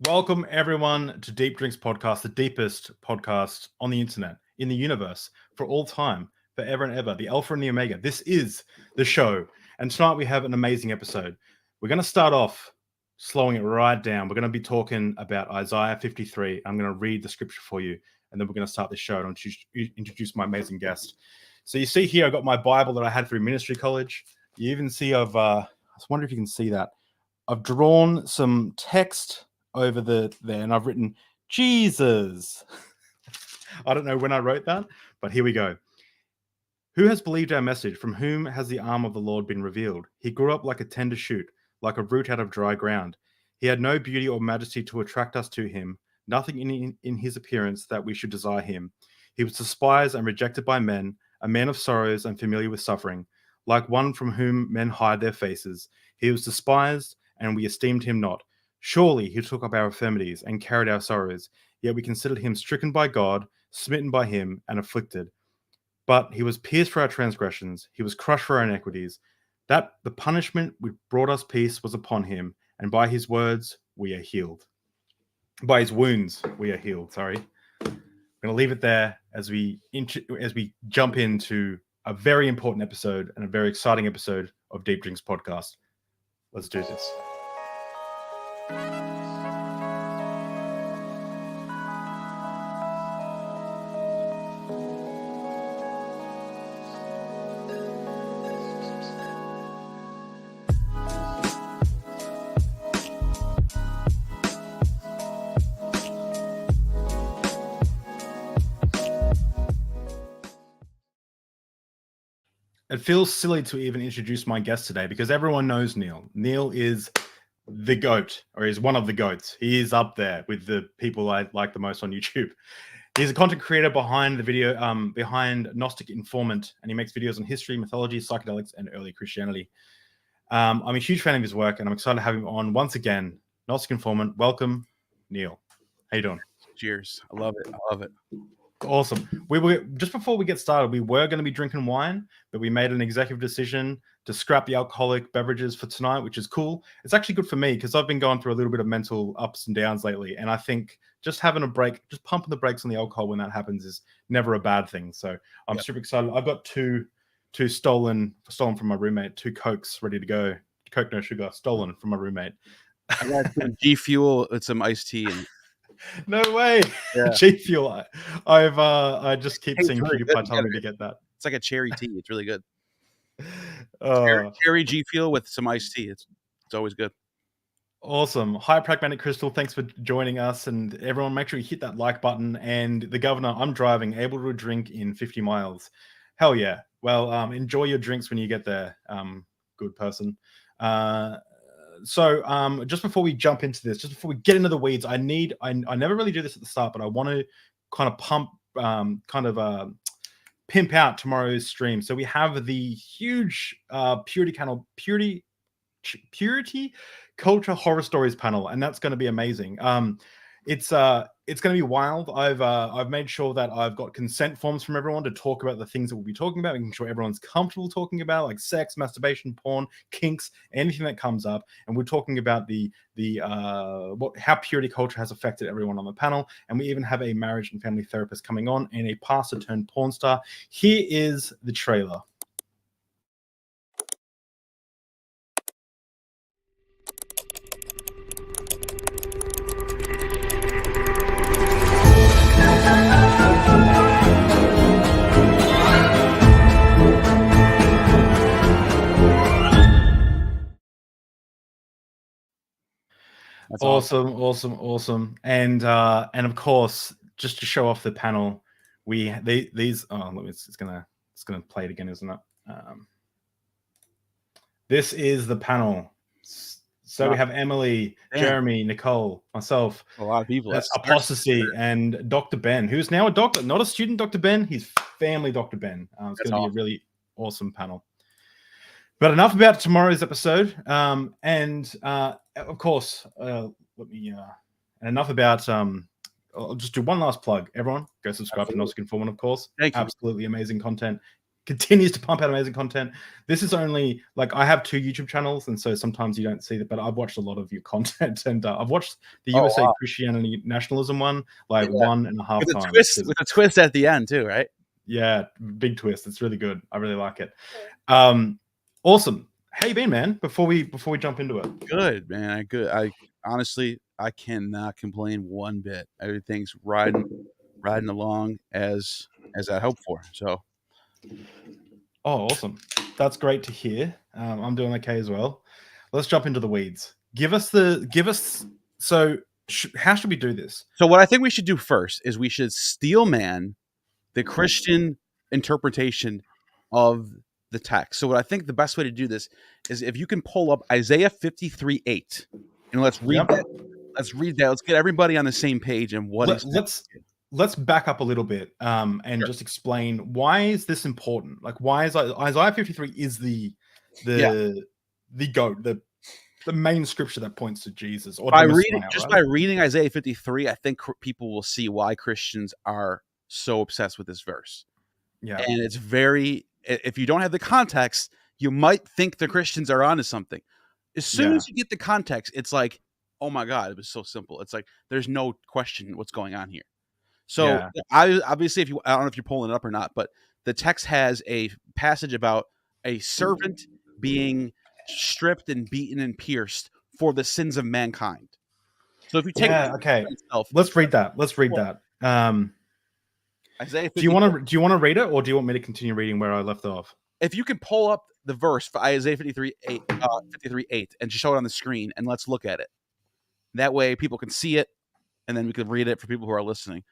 Welcome, everyone, to Deep Drinks Podcast, the deepest podcast on the internet, in the universe, for all time, forever and ever, the Alpha and the Omega. This is the show. And tonight we have an amazing episode. We're going to start off slowing it right down. We're going to be talking about Isaiah 53. I'm going to read the scripture for you, and then we're going to start the show and introduce my amazing guest. So you see here, I've got my Bible that I had through ministry college. You even see I was wondering if you can see that. I've drawn some text over there, and I've written Jesus. I don't know when I wrote that, but here we go. Who has believed our message? From whom has the arm of the Lord been revealed? He grew up like a tender shoot, like a root out of dry ground. He had no beauty or majesty to attract us to him, nothing in his appearance that we should desire him. He was despised and rejected by men, a man of sorrows and familiar with suffering, like one from whom men hide their faces. He was despised, and we esteemed him not. Surely he took up our infirmities and carried our sorrows, yet we considered him stricken by God, smitten by him, and afflicted. But he was pierced for our transgressions, he was crushed for our iniquities. That the punishment which brought us peace was upon him, and by his words we are healed. By his wounds we are healed. Sorry. I'm going to leave it there as we jump into a very important episode and a very exciting episode of Deep Drinks Podcast. Let's do this. It feels silly to even introduce my guest today because everyone knows Neil. Neil is the GOAT, or is one of the GOATs. He is up there with the people I like the most on YouTube. He's a content creator behind the video, behind Gnostic Informant, and he makes videos on history, mythology, psychedelics, and early Christianity. I'm a huge fan of his work, and I'm excited to have him on once again. Gnostic Informant, welcome, Neil. How you doing? Cheers. I love it. Awesome. We were just before we get started, we were going to be drinking wine, but we made an executive decision to scrap the alcoholic beverages for tonight, which is cool. It's actually good for me because I've been going through a little bit of mental ups and downs lately, and I think just having a break, just pumping the brakes on the alcohol when that happens is never a bad thing. So I'm super excited. I've got two stolen from my roommate, 2 Cokes ready to go. Coke no sugar, stolen from my roommate. I got some G Fuel with some iced tea. No way. Yeah. G Fuel. I just keep seeing PewDiePie telling me to get that. It's like a cherry tea. It's really good. Cherry G Fuel with some iced tea. It's always good. Awesome. Hi, Pragmatic Crystal. Thanks for joining us. And everyone, make sure you hit that like button. And the governor, I'm driving, able to drink in 50 miles. Hell yeah. Well, enjoy your drinks when you get there, good person. So just before we jump into this, just before we get into the weeds, I never really do this at the start, but I want to kind of pimp out tomorrow's stream. So we have the huge Purity Culture Horror Stories panel, and that's going to be amazing. It's going to be wild. I've made sure that I've got consent forms from everyone to talk about the things that we'll be talking about, making sure everyone's comfortable talking about, like sex, masturbation, porn, kinks, anything that comes up. And we're talking about how purity culture has affected everyone on the panel. And we even have a marriage and family therapist coming on and a pastor turned porn star. Here is the trailer. That's awesome. And of course, just to show off the panel, it's gonna play it again, isn't it? This is the panel. So we have Emily, Jeremy, Nicole, myself, a lot of people. That's Apostasy, and Dr. Ben, who's now a doctor, not a student Dr. Ben, he's family Dr. Ben. It's going to be a really awesome panel. But enough about tomorrow's episode. Of course, enough about, I'll just do one last plug. Everyone, go subscribe to Gnostic Informant, of course. Thank you. Absolutely amazing content. continues to pump out amazing content. This is only like I have 2 YouTube channels, and so sometimes you don't see that, but I've watched a lot of your content, and I've watched the Oh, USA wow. Christianity nationalism one like Yeah. 1.5 With a times. twist, with a twist at the end too, right? Yeah, big twist. It's really good. I really like it. Awesome. How you been, man? Before we jump into it. Good, man. I honestly, I cannot complain one bit. Everything's riding along as I hoped for. So, Oh, awesome. That's great to hear. I'm doing okay as well. Let's jump into the weeds. So how should we do this? so what I think we should do first is we should steel man the Christian interpretation of the text. So what I think the best way to do this is if you can pull up Isaiah 53:8, and let's read Yep. that. Let's read that. Let's get everybody on the same page and what let's back up a little bit and Sure. just explain why is this important? Like why is Isaiah 53 is the goat, the main scripture that points to Jesus or by the reading Messiah, just right? by reading Isaiah 53, I think people will see why Christians are so obsessed with this verse. Yeah. And it's very, if you don't have the context, you might think the Christians are onto something. As soon as you get the context, it's like, oh my God, it was so simple. It's like there's no question what's going on here. So obviously, I don't know if you're pulling it up or not, but the text has a passage about a servant being stripped and beaten and pierced for the sins of mankind. So if you take okay, let's read that. Isaiah 53, do you want to read it, or do you want me to continue reading where I left off? if you can pull up the verse for Isaiah 53:8 and just show it on the screen, and let's look at it. That way people can see it, and then we can read it for people who are listening.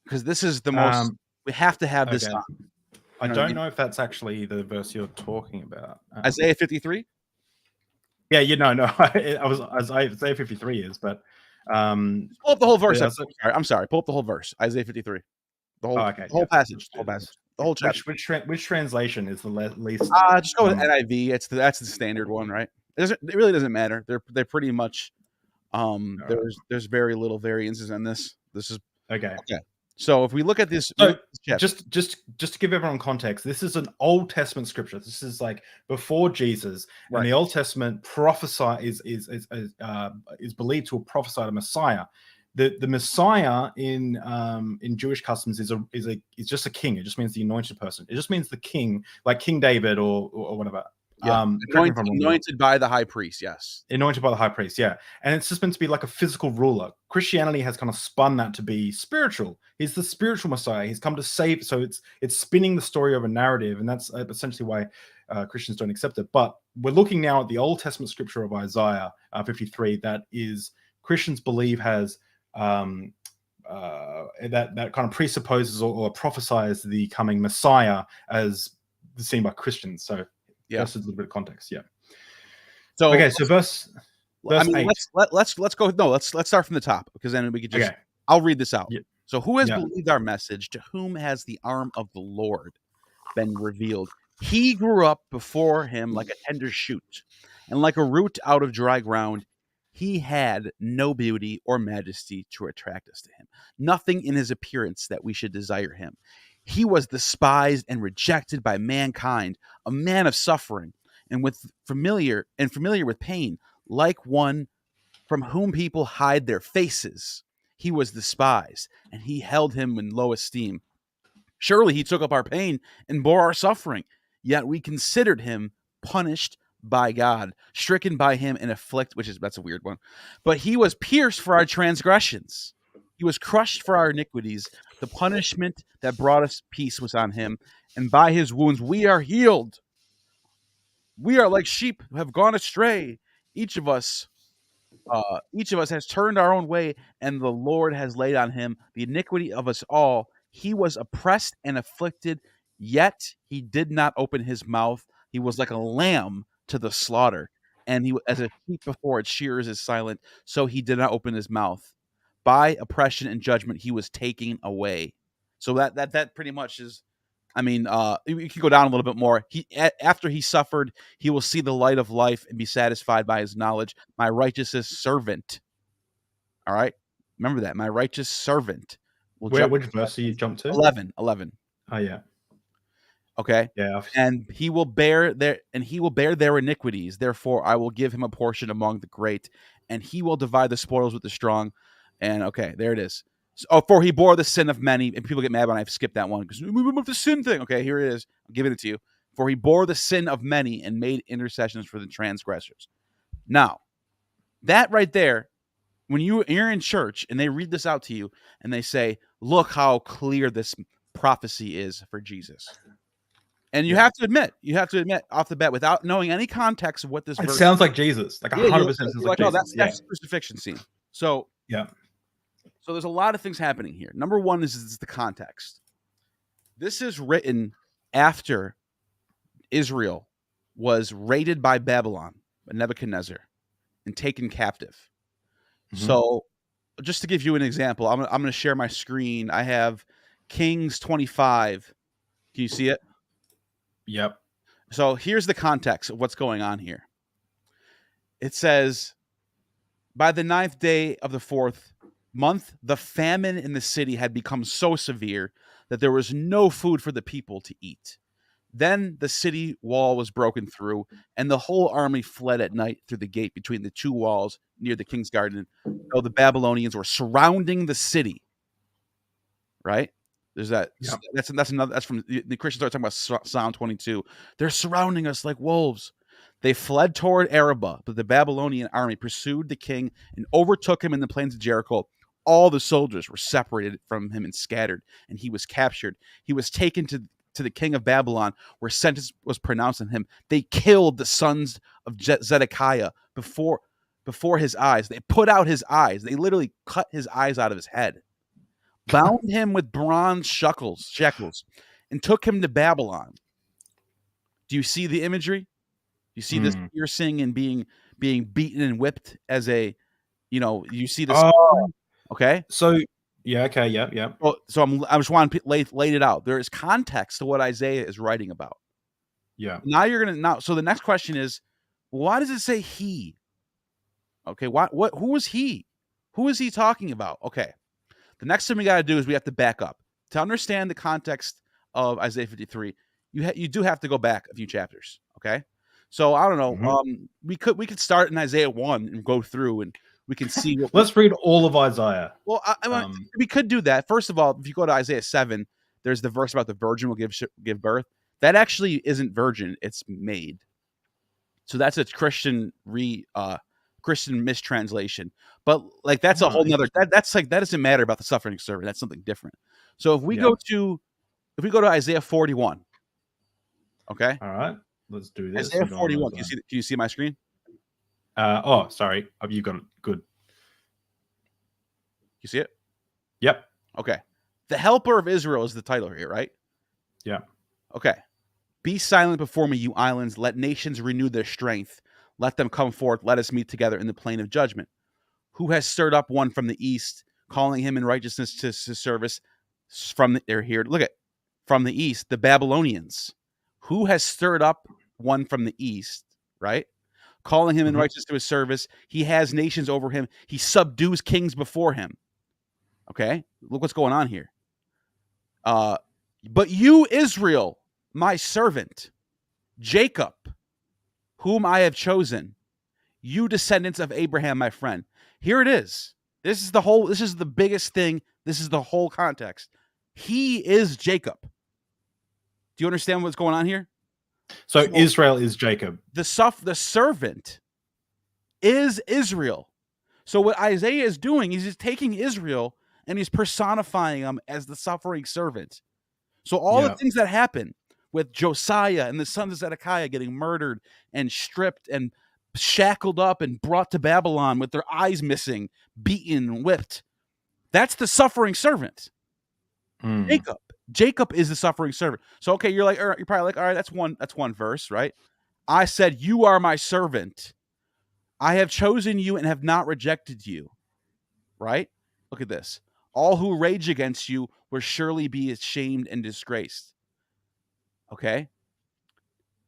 Because this is the most, we have to have this on. I don't know if that's actually the verse you're talking about. Isaiah 53? Yeah, no. Isaiah 53 is, but pull up the whole verse. I'm sorry. Pull up the whole verse. Isaiah 53. The whole passage. The whole chapter. Which translation is the least? Just go with NIV. That's the standard one, right? It really doesn't matter. They're pretty much there's very little variances on this. This is okay. So if we look at this, just to give everyone context, this is an Old Testament scripture. This is like before Jesus, right. And the Old Testament is believed to have prophesied a Messiah. The Messiah in Jewish customs is just a king. It just means the anointed person. It just means the king, like King David or whatever. Yeah. Anointed by the high priest, yes. Anointed by the high priest, yeah. And it's just meant to be like a physical ruler. Christianity has kind of spun that to be spiritual. He's the spiritual Messiah. He's come to save. So it's spinning the story of a narrative, and that's essentially why Christians don't accept it. But we're looking now at the Old Testament scripture of Isaiah 53 that is Christians believe has that kind of presupposes or prophesies the coming Messiah as seen by Christians. So just a little bit of context. Yeah. So okay, so verse 8. Let's go. No, let's start from the top, because then we could just. Okay. I'll read this out. Yeah. So who has believed our message? To whom has the arm of the Lord been revealed? He grew up before him like a tender shoot, and like a root out of dry ground. He had no beauty or majesty to attract us to him. Nothing in his appearance that we should desire him. He was despised and rejected by mankind, a man of suffering, and familiar with pain, like one from whom people hide their faces. He was despised, and he held him in low esteem. Surely he took up our pain and bore our suffering, yet we considered him punished by God, stricken by him and afflicted, that's a weird one. But he was pierced for our transgressions. He was crushed for our iniquities. The punishment that brought us peace was on him, and by his wounds we are healed. We are like sheep who have gone astray. Each of us has turned our own way, and the Lord has laid on him the iniquity of us all. He was oppressed and afflicted, yet he did not open his mouth. He was like a lamb to the slaughter, and he, as a sheep before its shearers, is silent, so he did not open his mouth. By oppression and judgment he was taken away. So that pretty much is, you can go down a little bit more. After he suffered, he will see the light of life and be satisfied by his knowledge. My righteous servant. All right, remember that. My righteous servant. Which verse do you jump to? 11. Oh yeah. Yeah. And he will bear their iniquities. Therefore, I will give him a portion among the great, and he will divide the spoils with the strong. And okay, there it is. So, for he bore the sin of many, and people get mad when I skip that one because we moved the sin thing. Okay, here it is. I'm giving it to you. For he bore the sin of many and made intercessions for the transgressors. Now, that right there, when you're in church and they read this out to you and they say, "Look how clear this prophecy is for Jesus." And you have to admit off the bat, without knowing any context of what this verse sounds like Jesus, like 100% sounds like Jesus. Oh, that's the crucifixion scene. So so there's a lot of things happening here. Number one is the context. This is written after Israel was raided by Babylon, by Nebuchadnezzar, and taken captive. So just to give you an example, I'm going to share my screen. I have Kings 25. Can you see it? Yep. So here's the context of what's going on here. It says, by the 9th day of the 4th month, the famine in the city had become so severe that there was no food for the people to eat. Then the city wall was broken through, and the whole army fled at night through the gate between the two walls near the king's garden. So the Babylonians were surrounding the city. Right? There's that. Yep. That's another. That's from the Christians are talking about Psalm 22. They're surrounding us like wolves. They fled toward Arabah, but the Babylonian army pursued the king and overtook him in the plains of Jericho. All the soldiers were separated from him and scattered, and he was captured. He was taken to the king of Babylon, where sentence was pronounced on him. They killed the sons of Zedekiah before his eyes. They put out his eyes. They literally cut his eyes out of his head, bound him with bronze shackles, and took him to Babylon. Do you see the imagery? You see this piercing and being beaten and whipped as a, you see this. Okay. So yeah. Okay. Yep. Yep. So I just want to lay it out. There is context to what Isaiah is writing about. Yeah. So the next question is, why does it say he? Okay. Who was he? Who is he talking about? Okay. The next thing we got to do is we have to back up to understand the context of Isaiah 53. You do have to go back a few chapters. Okay. So I don't know. We could start in Isaiah 1 and go through and we can see. Let's read all of Isaiah. Well, we could do that. First of all, if you go to Isaiah 7, there's the verse about the virgin will give birth. That actually isn't virgin; it's maid. So that's a Christian mistranslation. But like that's a whole nother. That doesn't matter about the suffering servant. That's something different. So if we go to Isaiah 41, okay. All right, let's do this. Isaiah 41. Can you see my screen? Sorry. You got it. Good. You see it? Yep. Okay. The helper of Israel is the title here, right? Yeah. Okay. Be silent before me, you islands. Let nations renew their strength. Let them come forth. Let us meet together in the plain of judgment. Who has stirred up one from the east, calling him in righteousness to service? They're here. Look at from the east, the Babylonians. Who has stirred up one from the east, right? Calling him in righteousness to his service. He has nations over him. He subdues kings before him. Okay, look what's going on here. But you, Israel, my servant, Jacob, whom I have chosen, you descendants of Abraham, my friend. Here it is. This is the biggest thing. This is the whole context. He is Jacob. Do you understand what's going on here? So Israel is Jacob. The servant is Israel. So what Isaiah is doing is he's taking Israel and he's personifying him as the suffering servant. So all the things that happen with Josiah and the sons of Zedekiah getting murdered and stripped and shackled up and brought to Babylon with their eyes missing, beaten and whipped, that's the suffering servant. Jacob is the suffering servant. So okay, you're probably like, all right, that's one verse, right? I said, you are my servant. I have chosen you and have not rejected you. Right? Look at this. All who rage against you will surely be ashamed and disgraced. Okay?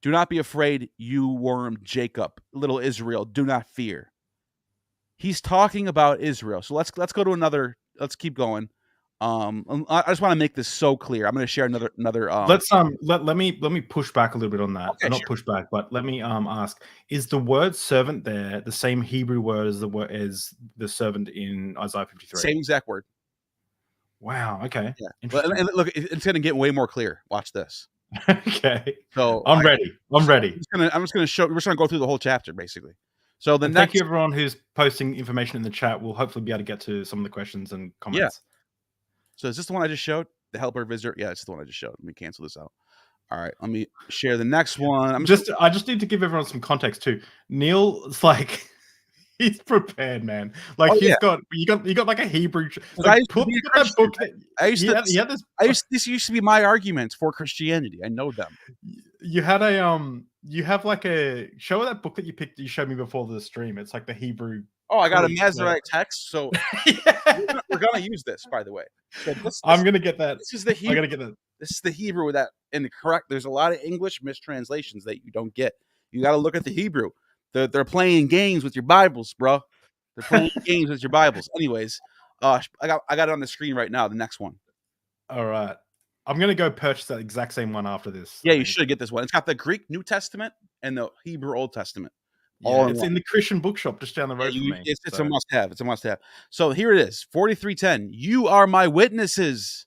Do not be afraid, you worm Jacob, little Israel. Do not fear. He's talking about Israel. So let's go to let's keep going. I just want to make this so clear. I'm going to share another. Let me push back a little bit on that. Okay, Not push back, but let me ask: is the word servant there the same Hebrew word as the servant in Isaiah 53? Same exact word. Wow. Okay. Yeah. And look, it's going to get way more clear. Watch this. Okay. So I'm ready. I'm ready. I'm just going to show. We're just going to go through the whole chapter, basically. So thank you everyone who's posting information in the chat. We'll hopefully be able to get to some of the questions and comments. Yeah. So is this the one I just showed? The helper visitor? Yeah, it's the one I just showed. Let me cancel this out. All right, let me share the next one. I just need to give everyone some context too. Neil's like he's prepared, man. Like you got like a Hebrew. Like, that book. This used to be my arguments for Christianity. I know them. You had a you have like a show that book that you picked. You showed me before the stream. It's like the Hebrew. Oh, I got a Masoretic text. So we're gonna use this, by the way. So I'm gonna get that. This is the Hebrew. I'm gonna get that. This is the Hebrew that in the correct. There's a lot of English mistranslations that you don't get. You got to look at the Hebrew. They're playing games with your Bibles, bro. They're playing games with your Bibles. Anyways, I got it on the screen right now. The next one. All right. I'm gonna go purchase that exact same one after this. Yeah, you should get this one. It's got the Greek New Testament and the Hebrew Old Testament. Yeah, it's in the Christian bookshop just down the road from me. It's a must-have. It's a must-have. So here it is, 43:10. You are my witnesses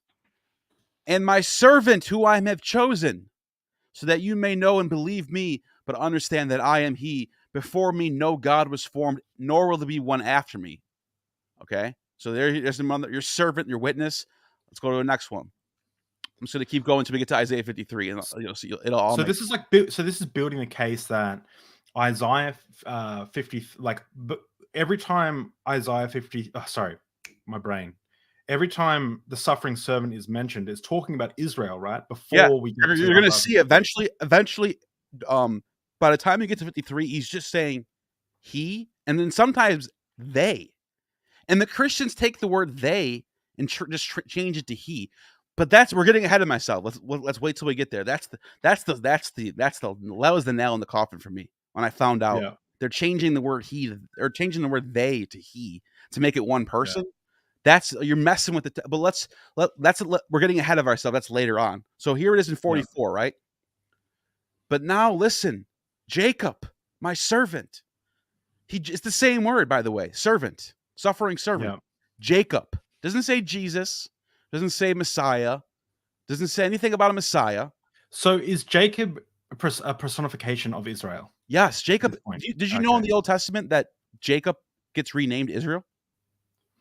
and my servant who I have chosen, so that you may know and believe me, but understand that I am he. Before me, no God was formed, nor will there be one after me. Okay? So there's your servant, your witness. Let's go to the next one. I'm just going to keep going until we get to Isaiah 53, and you'll see it'll all. So this is building the case that Isaiah 50, like every time Isaiah 50, my brain. Every time the suffering servant is mentioned, it's talking about Israel, right? Before we get you're going to see eventually, by the time you get to 53, he's just saying he, and then sometimes they. And the Christians take the word they and change it to he. But we're getting ahead of myself. Let's wait till we get there. That was the nail in the coffin for me when I found out they're changing the word he or changing the word they to he to make it one person. Yeah. You're messing with it. But we're getting ahead of ourselves. That's later on. So here it is in 44, right? But now listen, Jacob, my servant. It's the same word, by the way. Servant, suffering servant. Yeah. Jacob doesn't say Jesus. Doesn't say Messiah. Doesn't say anything about a Messiah. So is Jacob a personification of Israel? Yes, Jacob. Did you know in the Old Testament that Jacob gets renamed Israel?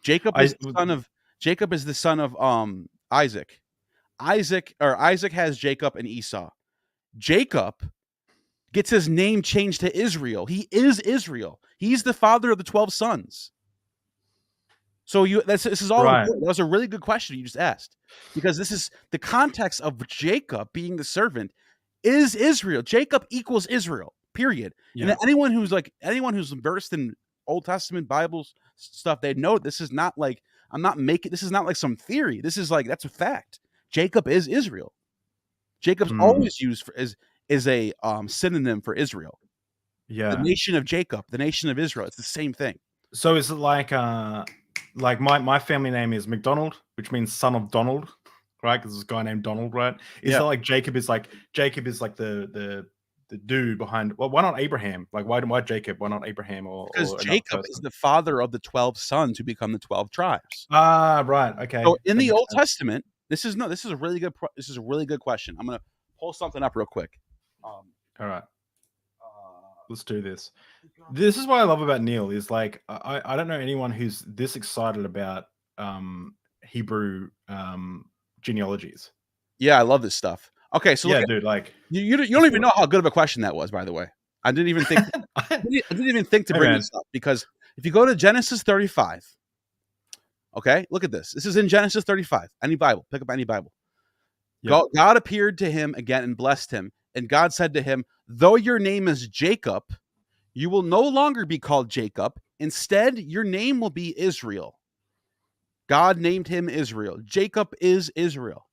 Jacob is the son of Isaac. Isaac has Jacob and Esau. Jacob gets his name changed to Israel. He is Israel. He's the father of the 12 sons. So this is all right. That was a really good question you just asked, because this is the context of Jacob being the servant is Israel. Jacob equals Israel, period. Yeah. And anyone who's versed in Old Testament Bibles stuff, they know this is not like this is not like some theory. This is like, that's a fact. Jacob is Israel. Jacob's always used as a synonym for Israel. Yeah. The nation of Jacob, the nation of Israel. It's the same thing. So is it like my family name is McDonald, which means son of Donald, right? Because there's a guy named Donald, right? Is it like Jacob is like the dude behind? Well, why not Abraham? Like why Jacob? Why not Abraham? Because Jacob is the father of the 12 sons who become the 12 tribes. Ah, right. Okay. So in the Old Testament, this is a really good question. I'm gonna pull something up real quick. All right. Let's do this. This is what I love about Neil is like I don't know anyone who's this excited about Hebrew genealogies. Yeah, I love this stuff. Okay, so dude, like you don't even know how good of a question that was, by the way. I didn't even think to bring this up, because if you go to Genesis 35, okay, look at this. This is in Genesis 35. Any Bible, pick up any Bible. Yep. God appeared to him again and blessed him, and God said to him, "Though your name is Jacob, you will no longer be called Jacob. Instead, your name will be Israel." God named him Israel. Jacob is Israel.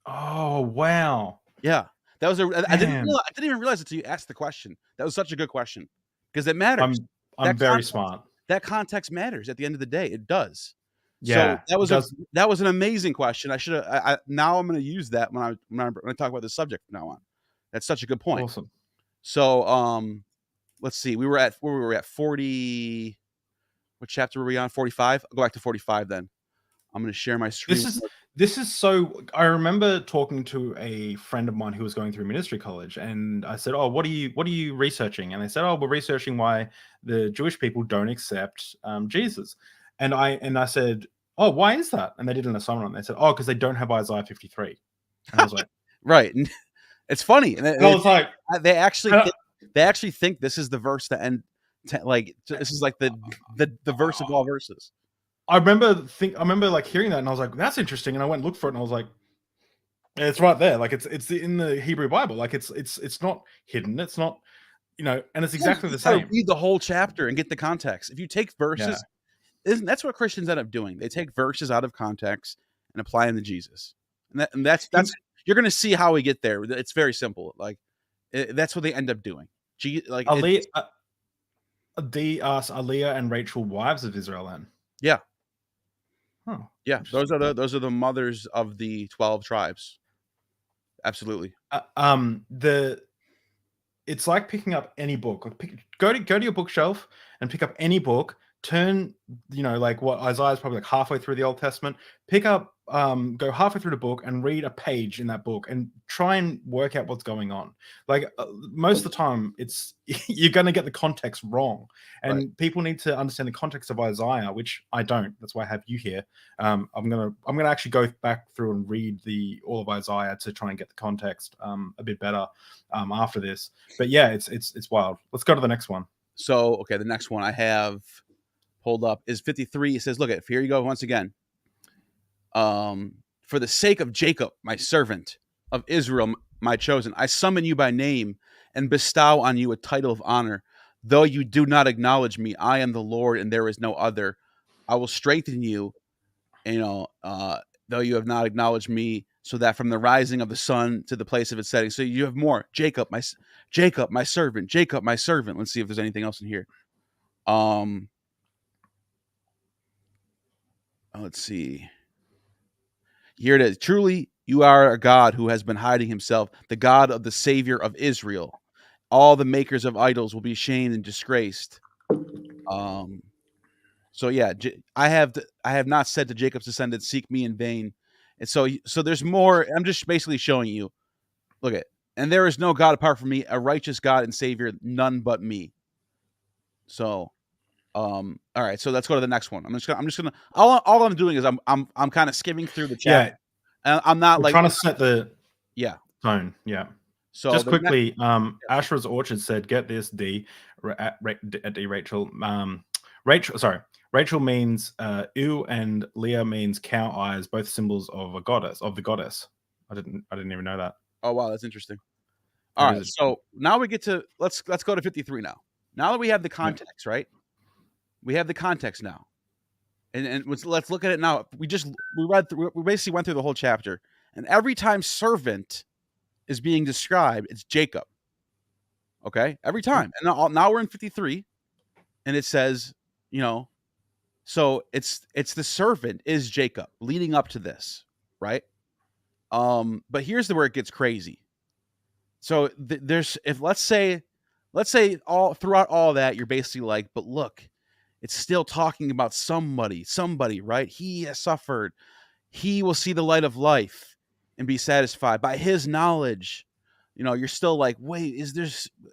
Oh, wow. Yeah. That was I didn't even realize it until you asked the question. That was such a good question, because it matters. I'm very smart. That context matters at the end of the day. It does. So that was an amazing question. I should have. Now I'm going to use that when I talk about this subject from now on. That's such a good point. Awesome. So let's see. We were at 40. What chapter were we on? 45. I'll go back to 45 then. I'm going to share my screen. This is so. I remember talking to a friend of mine who was going through ministry college, and I said, "Oh, what are you researching?" And they said, "Oh, we're researching why the Jewish people don't accept Jesus." And I said, "Oh, why is that?" And they did an assignment on it. They said, "Oh, because they don't have Isaiah 53." And I was like, "Right." It's funny. And I was like, they actually think this is the verse that end. This is like the verse of all verses. I remember like hearing that, and I was like, "That's interesting." And I went and looked for it, and I was like, "It's right there. Like it's in the Hebrew Bible. Like it's not hidden. It's not, and it's exactly the same." Read the whole chapter and get the context. If you take verses, that's what Christians end up doing. They take verses out of context and apply them to Jesus, and that's you're going to see how we get there. It's very simple. Like that's what they end up doing. Aaliyah and Rachel wives of Israel then. Yeah. Oh, yeah. Those are the mothers of the 12 tribes. Absolutely. It's like picking up any book. Like go to your bookshelf and pick up any book. Turn, like what Isaiah's probably like halfway through the Old Testament. Pick up, go halfway through the book and read a page in that book and try and work out what's going on. Like most of the time, you're going to get the context wrong, and people need to understand the context of Isaiah, which I don't. That's why I have you here. I'm gonna actually go back through and read all of Isaiah to try and get the context a bit better after this. But yeah, it's wild. Let's go to the next one. So okay, the next one I have pulled up is 53. It says, look at here you go once again. For the sake of Jacob, my servant, of Israel, my chosen, I summon you by name and bestow on you a title of honor. Though you do not acknowledge me, I am the Lord and there is no other. I will strengthen you, though you have not acknowledged me, so that from the rising of the sun to the place of its setting. So you have more. Jacob, my servant, Jacob, my servant. Let's see if there's anything else in here. Let's see. Here it is. Truly, you are a God who has been hiding himself, the God of the Savior of Israel. All the makers of idols will be shamed and disgraced. So yeah, I have not said to Jacob's descendants, seek me in vain. And so there's more. I'm just basically showing you. Look at, and there is no God apart from me, a righteous God and Savior, none but me. So. All right, so let's go to the next one. I'm just gonna all I'm doing is I'm kind of skimming through the chat. Yeah. And I'm not trying to set the tone. Yeah. So just quickly, Ashra's Orchard said, get this, D Rachel. Rachel means ewe and Leah means cow eyes, both symbols of the goddess. I didn't even know that. Oh wow, that's interesting. All right, so now we get to let's go to 53 now. Now that we have the context, right? We have the context now, and let's look at it now. We basically went through the whole chapter, and every time servant is being described, it's Jacob. Okay, every time, and now we're in 53, and it says, so it's the servant is Jacob leading up to this, right? But here's where it gets crazy. So let's say all throughout all that you're basically like, but look. It's still talking about somebody, right? He has suffered. He will see the light of life and be satisfied by his knowledge. You're still like, wait,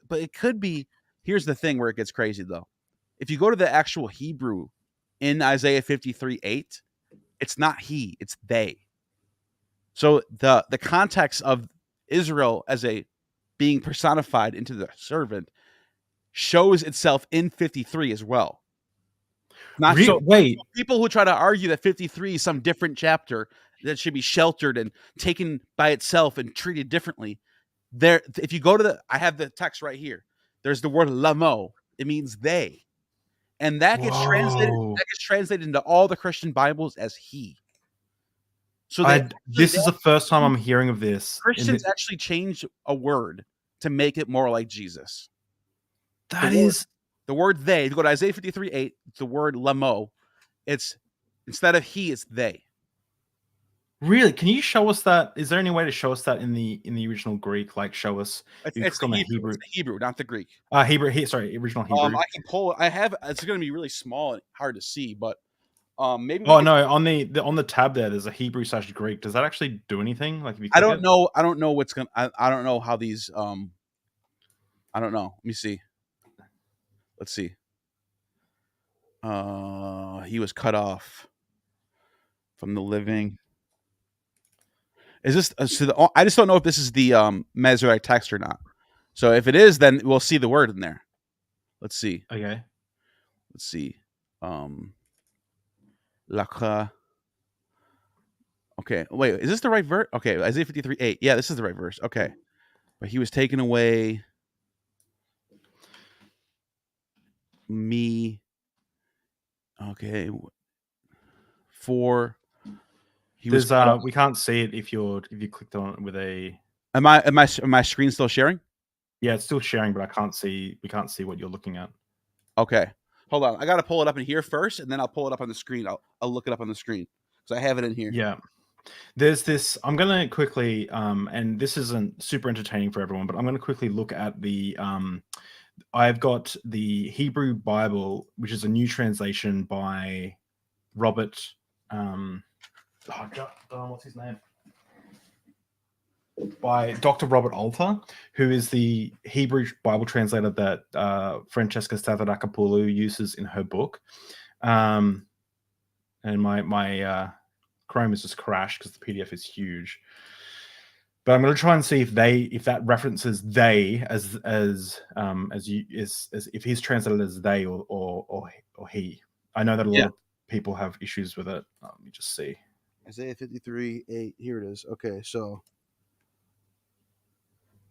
but it could be. Here's the thing where it gets crazy though. If you go to the actual Hebrew in Isaiah 53:8, it's not he, it's they. So the context of Israel as being personified into the servant shows itself in 53 as well. People who try to argue that 53 is some different chapter that should be sheltered and taken by itself and treated differently. If you go to I have the text right here. There's the word lamo. It means they, and that gets translated into all the Christian Bibles as he. So this is the first time I'm hearing of this. Christians actually change a word to make it more like Jesus. The word they. If you go to Isaiah 53:8, the word lamo, it's Instead of he, it's they. Really? Can you show us that? Is there any way to show us that in the original Greek? Like, show us. It's the Hebrew. It's the Hebrew, not the Greek. Hebrew. Sorry, original Hebrew. I can pull it. I have. It's going to be really small and hard to see, but maybe. Oh no! On the tab there's a Hebrew/Greek. Does that actually do anything? Like, if you I don't know. I don't know what's gonna. I don't know how these. I don't know. Let me see. Let's see. He was cut off from the living. Is this? I just don't know if this is the Masoretic text or not. So if it is, then we'll see the word in there. Let's see. Okay. Let's see. Lakha. Okay. Wait, is this the right verse? Okay, Isaiah 53:8. Yeah, this is the right verse. Okay. But he was taken away. Me. Okay. For he was. We can't see it if you clicked on it with a. Am my screen still sharing? Yeah, it's still sharing, but I can't see. We can't see what you're looking at. Okay, hold on. I got to pull it up in here first, and then I'll pull it up on the screen. I'll look it up on the screen because I have it in here. Yeah, there's this. I'm gonna quickly, and this isn't super entertaining for everyone, but I'm gonna quickly look at the. I've got the Hebrew Bible, which is a new translation by Robert. What's his name? By Dr. Robert Alter, who is the Hebrew Bible translator that Francesca Stavrodakopoulou uses in her book. And my Chrome has just crashed because the PDF is huge. But I'm going to try and see if that references they as if he's translated as they or he. I know that a lot of people have issues with it. Let me just see. Isaiah 53:8. Here it is. Okay, so.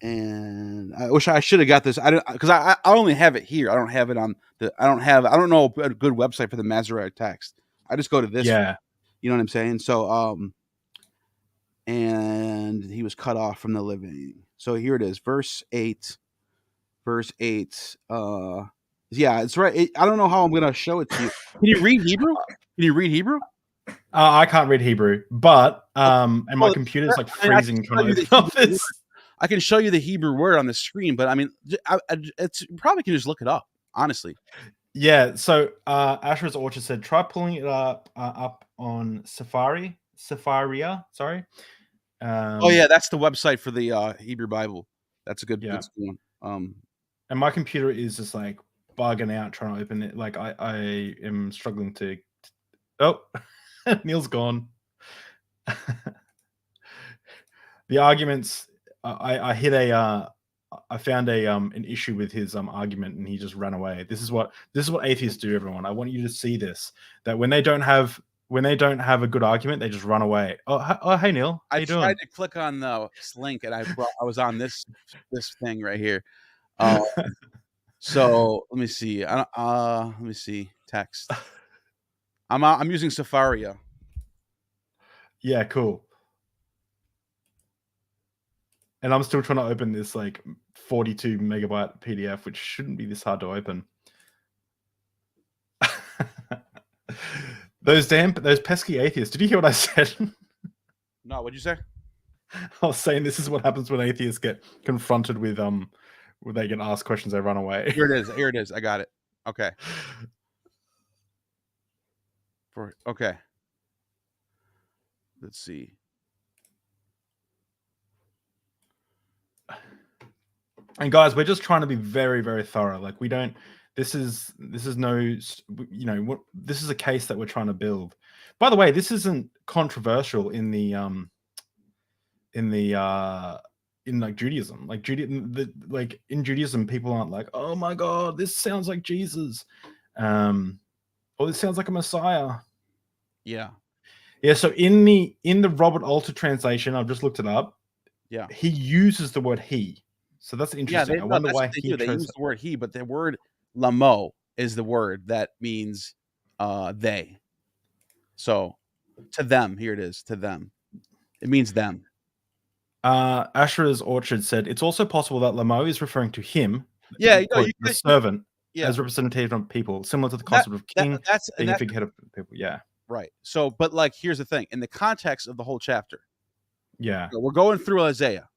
And I wish I should have got this. I don't, because I only have it here. I don't have it on the. I don't know a good website for the Masoretic text. I just go to this. Yeah, you know what I'm saying. So and he was cut off from the living. So here it is, verse 8. Yeah, it's right. I don't know how I'm gonna show it to you. Can you read Hebrew? Can you read Hebrew? I can't read Hebrew, but and my computer's like freezing trying to open up this. I can show you the Hebrew word on the screen, but I mean, it's you probably can just look it up, honestly. Yeah. So Asher's Orchard said, try pulling it up on Safaria. Sorry. Oh yeah, that's the website for the Hebrew Bible. That's a good, good one. And my computer is just like bugging out trying to open it. Like I am struggling to. Oh, Neil's gone. The arguments. I hit a. I found an issue with his argument, and he just ran away. This is what atheists do, everyone. I want you to see this. That when they don't have a good argument, they just run away. Oh, hey Neil, how you doing? I tried to click on this link, and I was on this thing right here. So let me see. Let me see text. I'm using Safaria. Yeah, cool. And I'm still trying to open this like 42 megabyte PDF, which shouldn't be this hard to open. Those pesky atheists. Did you hear what I said? No, what'd you say? I was saying this is what happens when atheists get confronted with when they get asked questions, they run away. Here it is. I got it. Okay. Okay. Let's see. And guys, we're just trying to be very, very thorough. Like we don't. This is no. You know, this is a case that we're trying to build. By the way, this isn't controversial in like Judaism. Like in Judaism, people aren't like, oh my God, this sounds like Jesus, or this sounds like a Messiah. Yeah. Yeah. So in the Robert Alter translation, I've just looked it up. Yeah. He uses the word he. So that's interesting. Yeah, I wonder why they use the word he, but the word lamo is the word that means they. So to them, here it is, to them. It means them. Asher's Orchard said it's also possible that lamo is referring to him, the servant, as representative of people, similar to the concept of king being a figurehead of people. Yeah. Right. So, but like, here's the thing: in the context of the whole chapter, we're going through Isaiah.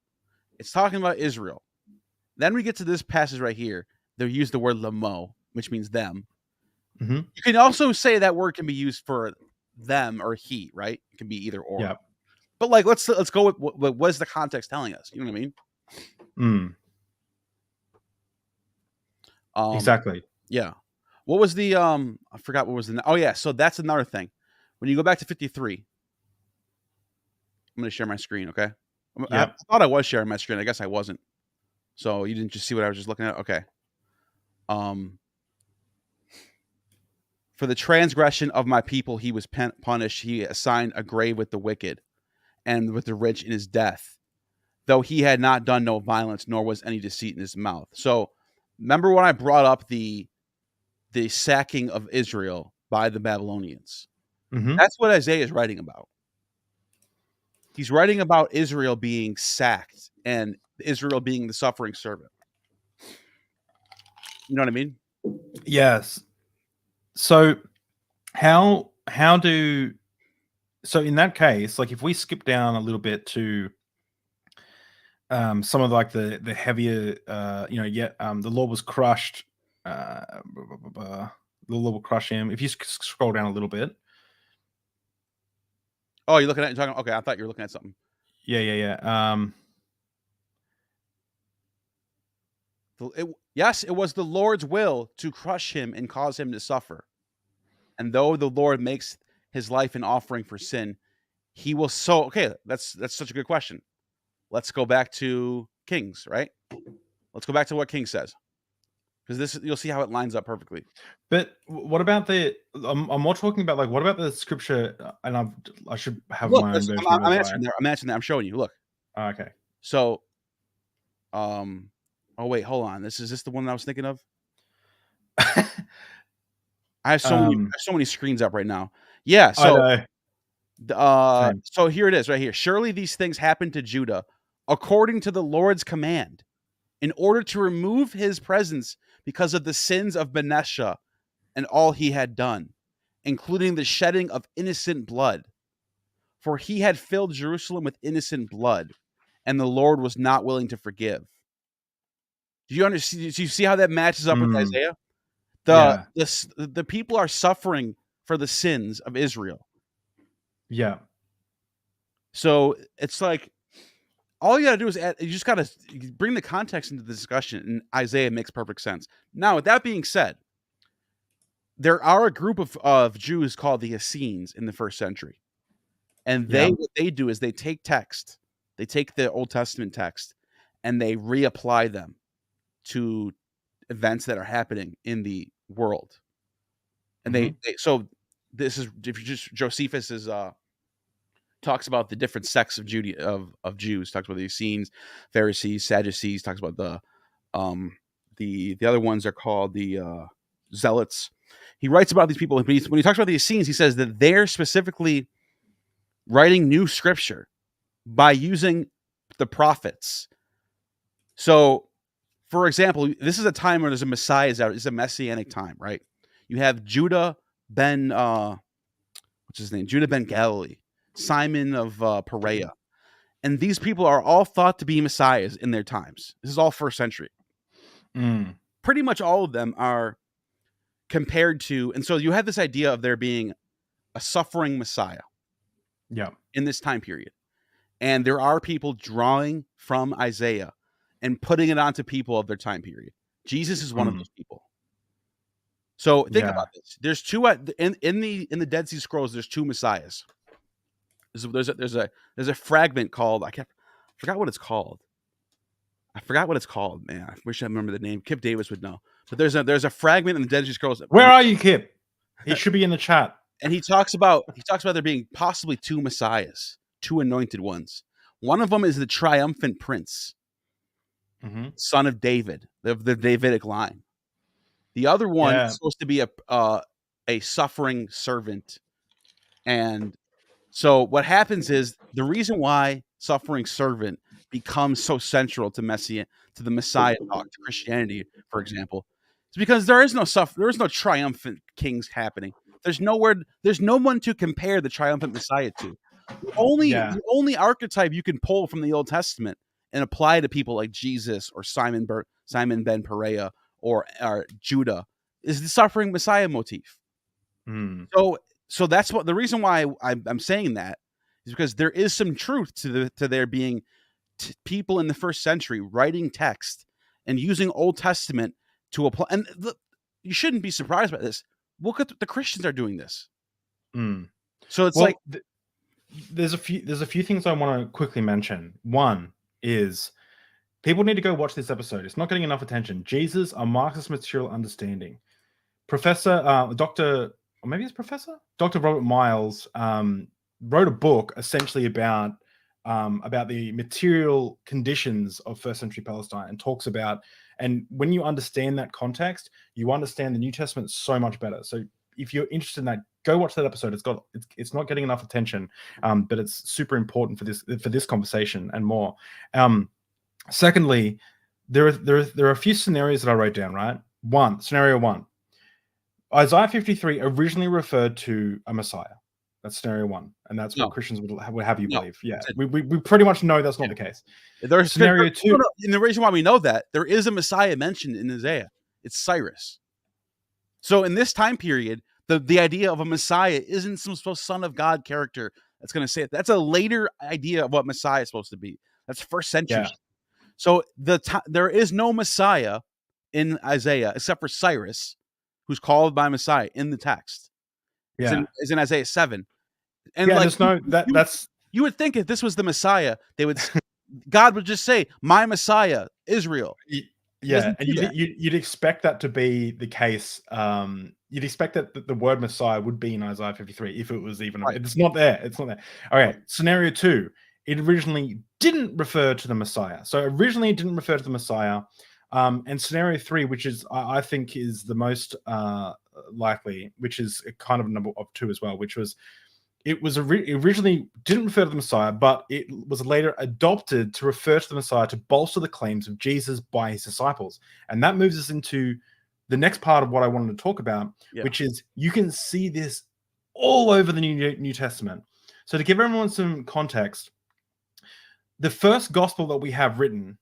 It's talking about Israel. Then we get to this passage right here. They use the word lamo, which means them. Mm-hmm. You can also say that word can be used for them or he, right? It can be either or. Yeah. But like, let's go with what is the context telling us? You know what I mean? Exactly. Yeah. What was the I forgot what was the oh yeah, so that's another thing. When you go back to 53, I'm going to share my screen, okay? I thought I was sharing my screen. I guess I wasn't. So you didn't just see what I was just looking at? Okay. For the transgression of my people he was punished. He assigned a grave with the wicked and with the rich in his death, though he had not done no violence, nor was any deceit in his mouth. So remember when I brought up the sacking of Israel by the Babylonians? Mm-hmm. That's what Isaiah is writing about. He's writing about Israel being sacked and Israel being the suffering servant. You know what I mean? Yes. So how do so in that case, like if we skip down a little bit to some of like the heavier the Lord was crushed, the Lord will crush him. If you scroll down a little bit. Oh, you're looking at talking. Okay, I thought you were looking at something. Yeah. Yes, it was the Lord's will to crush him and cause him to suffer. And though the Lord makes his life an offering for sin, he will so okay, that's such a good question. Let's go back to Kings, right? Let's go back to what King says. Because this you'll see how it lines up perfectly. But what about the I'm more talking about like what about the scripture, and I should have Look, my own version. I'm answering there. I'm answering that. I'm showing you. Look. Okay. So oh wait, hold on. Is this the one that I was thinking of? I have so many screens up right now. Yeah, so so here it is right here. Surely these things happened to Judah according to the Lord's command, in order to remove his presence because of the sins of Manasseh and all he had done, including the shedding of innocent blood. For he had filled Jerusalem with innocent blood, and the Lord was not willing to forgive. Do you understand? Do you see how that matches up with Isaiah? The people are suffering for the sins of Israel. Yeah. So it's like all you got to do is you just got to bring the context into the discussion, and Isaiah makes perfect sense. Now, with that being said, there are a group of Jews called the Essenes in the first century. And what they do is they take text, they take the Old Testament text, and they reapply them to events that are happening in the world. And so this is if you just Josephus is talks about the different sects of Jews, talks about the Essenes, Pharisees, Sadducees, talks about the other ones are called the Zealots. He writes about these people. When he talks about the Essenes, he says that they're specifically writing new scripture by using the prophets. So, for example, this is a time where there's a Messiah out. It's a messianic time, right? You have Judah ben, what's his name? Judah ben Galilee, Simon of Perea. And these people are all thought to be messiahs in their times. This is all first century. Pretty much all of them are compared to, and so you have this idea of there being a suffering Messiah. Yeah. In this time period. And there are people drawing from Isaiah and putting it onto people of their time period. Jesus is one of those people. So think about this. There's two in the Dead Sea Scrolls. There's two messiahs. There's a fragment called I forgot what it's called. Man, I wish I remember the name. Kip Davis would know. But there's a fragment in the Dead Sea Scrolls. Where are you, Kip? He should be in the chat. And he talks about there being possibly two messiahs, two anointed ones. One of them is the triumphant prince, son of David, of the Davidic line. The other one is supposed to be a suffering servant. And so what happens is the reason why suffering servant becomes so central to the Messiah talk, to Christianity, for example, is because there is no triumphant kings happening. There's no one to compare the triumphant Messiah to. The only archetype you can pull from the Old Testament and apply to people like Jesus or Simon ben Perea or Judah is the suffering Messiah motif. So that's what the reason why I'm saying that is because there is some truth to there being people in the first century writing text and using Old Testament to apply. And you shouldn't be surprised by this. Look at the Christians are doing this. So it's there's a few things I want to quickly mention. One is people need to go watch this episode. It's not getting enough attention. Jesus, a Marxist material understanding. Dr. Robert Miles wrote a book essentially about the material conditions of first century Palestine and talks about, and when you understand that context, you understand the New Testament so much better. So if you're interested in that, go watch that episode. It's not getting enough attention, but it's super important for this conversation and more. Secondly, there are a few scenarios that I wrote down. Right, scenario one. Isaiah 53 originally referred to a Messiah. That's scenario one, and that's what Christians would have you believe. Yeah, we pretty much know that's not the case. There's scenario two, and the reason why we know that there is a Messiah mentioned in Isaiah. It's Cyrus. So in this time period, the idea of a Messiah isn't some son of God character that's going to say it. That's a later idea of what Messiah is supposed to be. That's first century. Yeah. So there is no Messiah in Isaiah except for Cyrus, who's called by Messiah in the text. Is in Isaiah 7. And you would think if this was the Messiah, God would just say, "My Messiah, Israel." Yeah, and you'd expect that to be the case. You'd expect that the word Messiah would be in Isaiah 53 if it was even. Right. It's not there. It's not there. All right. Scenario two. It originally didn't refer to the Messiah. So originally it didn't refer to the Messiah. And scenario three, which is I think is the most likely, which is kind of number of two as well, which was it originally didn't refer to the Messiah, but it was later adopted to refer to the Messiah to bolster the claims of Jesus by his disciples. And that moves us into the next part of what I wanted to talk about, which is you can see this all over the New Testament. So to give everyone some context, the first gospel that we have written,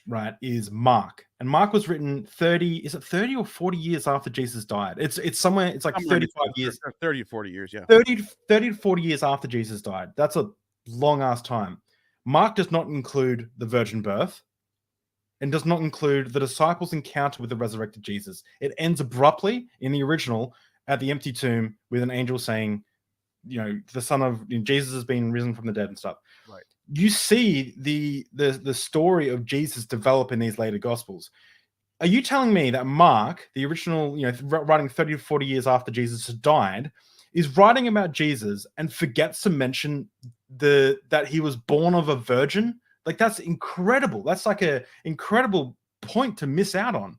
right, is Mark. And Mark was written 30 or 40 years after Jesus died? It's somewhere, it's like 35 years. 30 or 40 years, yeah. 30 to 40 years after Jesus died. That's a long-ass time. Mark does not include the virgin birth and does not include the disciples' encounter with the resurrected Jesus. It ends abruptly in the original at the empty tomb with an angel saying, the son of Jesus has been risen from the dead and stuff. Right. You see the story of Jesus develop in these later gospels. Are you telling me that Mark, the original, writing 30 to 40 years after Jesus had died, is writing about Jesus and forgets to mention that he was born of a virgin? Like, that's incredible. That's like an incredible point to miss out on.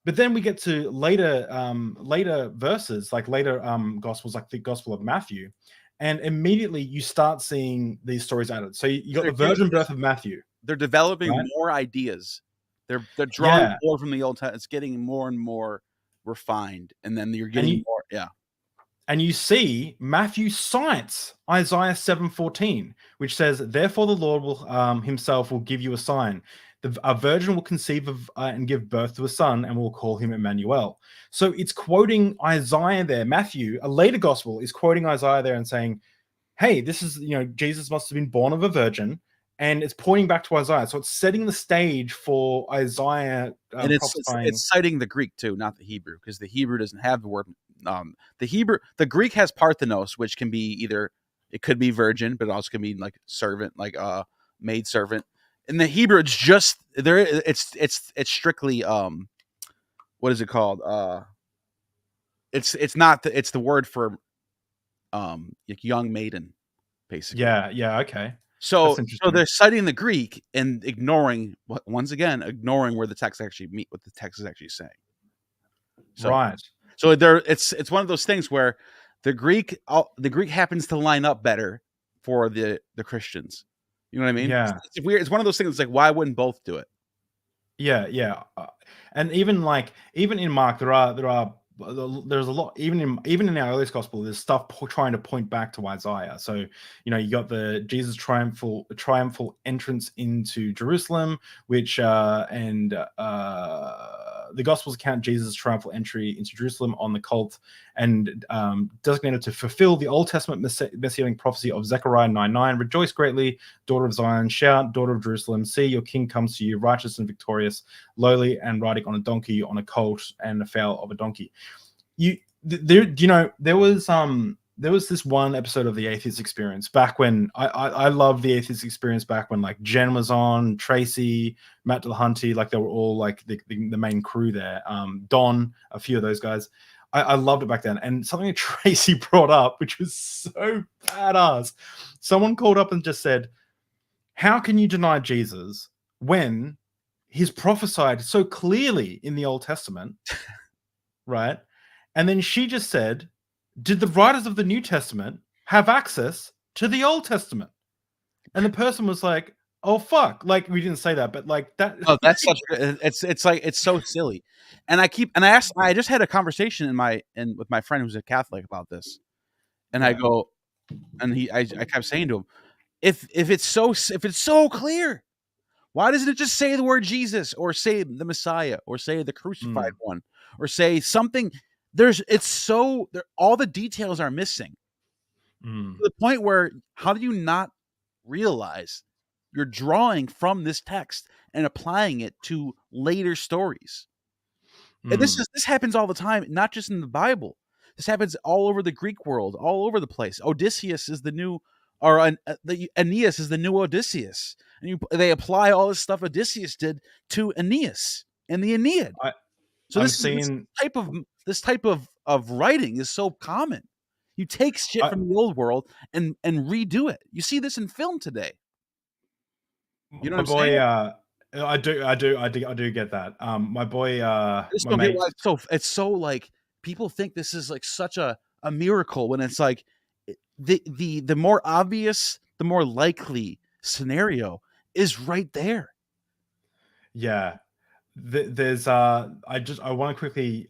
But then we get to later verses, like later gospels, like the Gospel of Matthew, and immediately you start seeing these stories added. So you got the virgin birth of Matthew. They're developing more ideas. They're drawing more from the Old Testament. It's getting more and more refined, and then you're getting more. Yeah. And you see Matthew cites Isaiah 7:14, which says, "Therefore the Lord will himself will give you a sign. A virgin will conceive and give birth to a son, and will call him Emmanuel." So it's quoting Isaiah there. Matthew, a later gospel, is quoting Isaiah there and saying, "Hey, this is Jesus must have been born of a virgin," and it's pointing back to Isaiah. So it's setting the stage for Isaiah. And it's citing the Greek too, not the Hebrew, because the Hebrew doesn't have the word. The Greek has parthenos, which can be it could be virgin, but it also can be like servant, like maid servant. In the Hebrew, it's just there. It's strictly what is it called? It's not it's the word for like young maiden, basically. Yeah, okay. So they're citing the Greek and ignoring where the text actually what the text is actually saying. So, right. So it's one of those things where the Greek happens to line up better for the Christians. You know what I mean? Yeah. It's weird. It's one of those things. It's like, why wouldn't both do it? Yeah. And even in Mark, there are there's a lot, even in our earliest gospel, there's stuff trying to point back to Isaiah. So, you got the Jesus triumphal entrance into Jerusalem, which and the Gospels count Jesus' triumphal entry into Jerusalem on the colt and designated to fulfill the Old Testament messianic prophecy of Zechariah 9:9. Rejoice greatly, daughter of Zion. Shout, daughter of Jerusalem. See, your king comes to you, righteous and victorious, lowly and riding on a donkey, on a colt, and the foal of a donkey. There was this one episode of the Atheist Experience back when I loved the Atheist Experience back when like Jen was on, Tracy, Matt Dillahunty, like they were all like the main crew there. Don, a few of those guys. I loved it back then. And something that Tracy brought up, which was so badass. Someone called up and just said, how can you deny Jesus when he's prophesied so clearly in the Old Testament, right? And then she just said, did the writers of the New Testament have access to the Old Testament? And the person was like, oh, fuck. Like, we didn't say that, but like that. Oh, that's such it's like, it's so silly. And I just had a conversation with my friend who's a Catholic about this. And I go, and I kept saying to him, if it's so clear, why doesn't it just say the word Jesus or say the Messiah or say the crucified one or say something? All the details are missing to the point where how do you not realize you're drawing from this text and applying it to later stories? And this happens all the time, not just in the Bible. This happens all over the Greek world, all over the place. Odysseus is the new, the Aeneas is the new Odysseus, and they apply all this stuff Odysseus did to Aeneas and the Aeneid. So this type of writing is so common. You take shit from the old world and redo it. You see this in film today. You know what I'm saying? I do get that. My boy, my mate, it's so like people think this is like such a miracle when it's like the more obvious, the more likely scenario is right there. Yeah. There's I want to quickly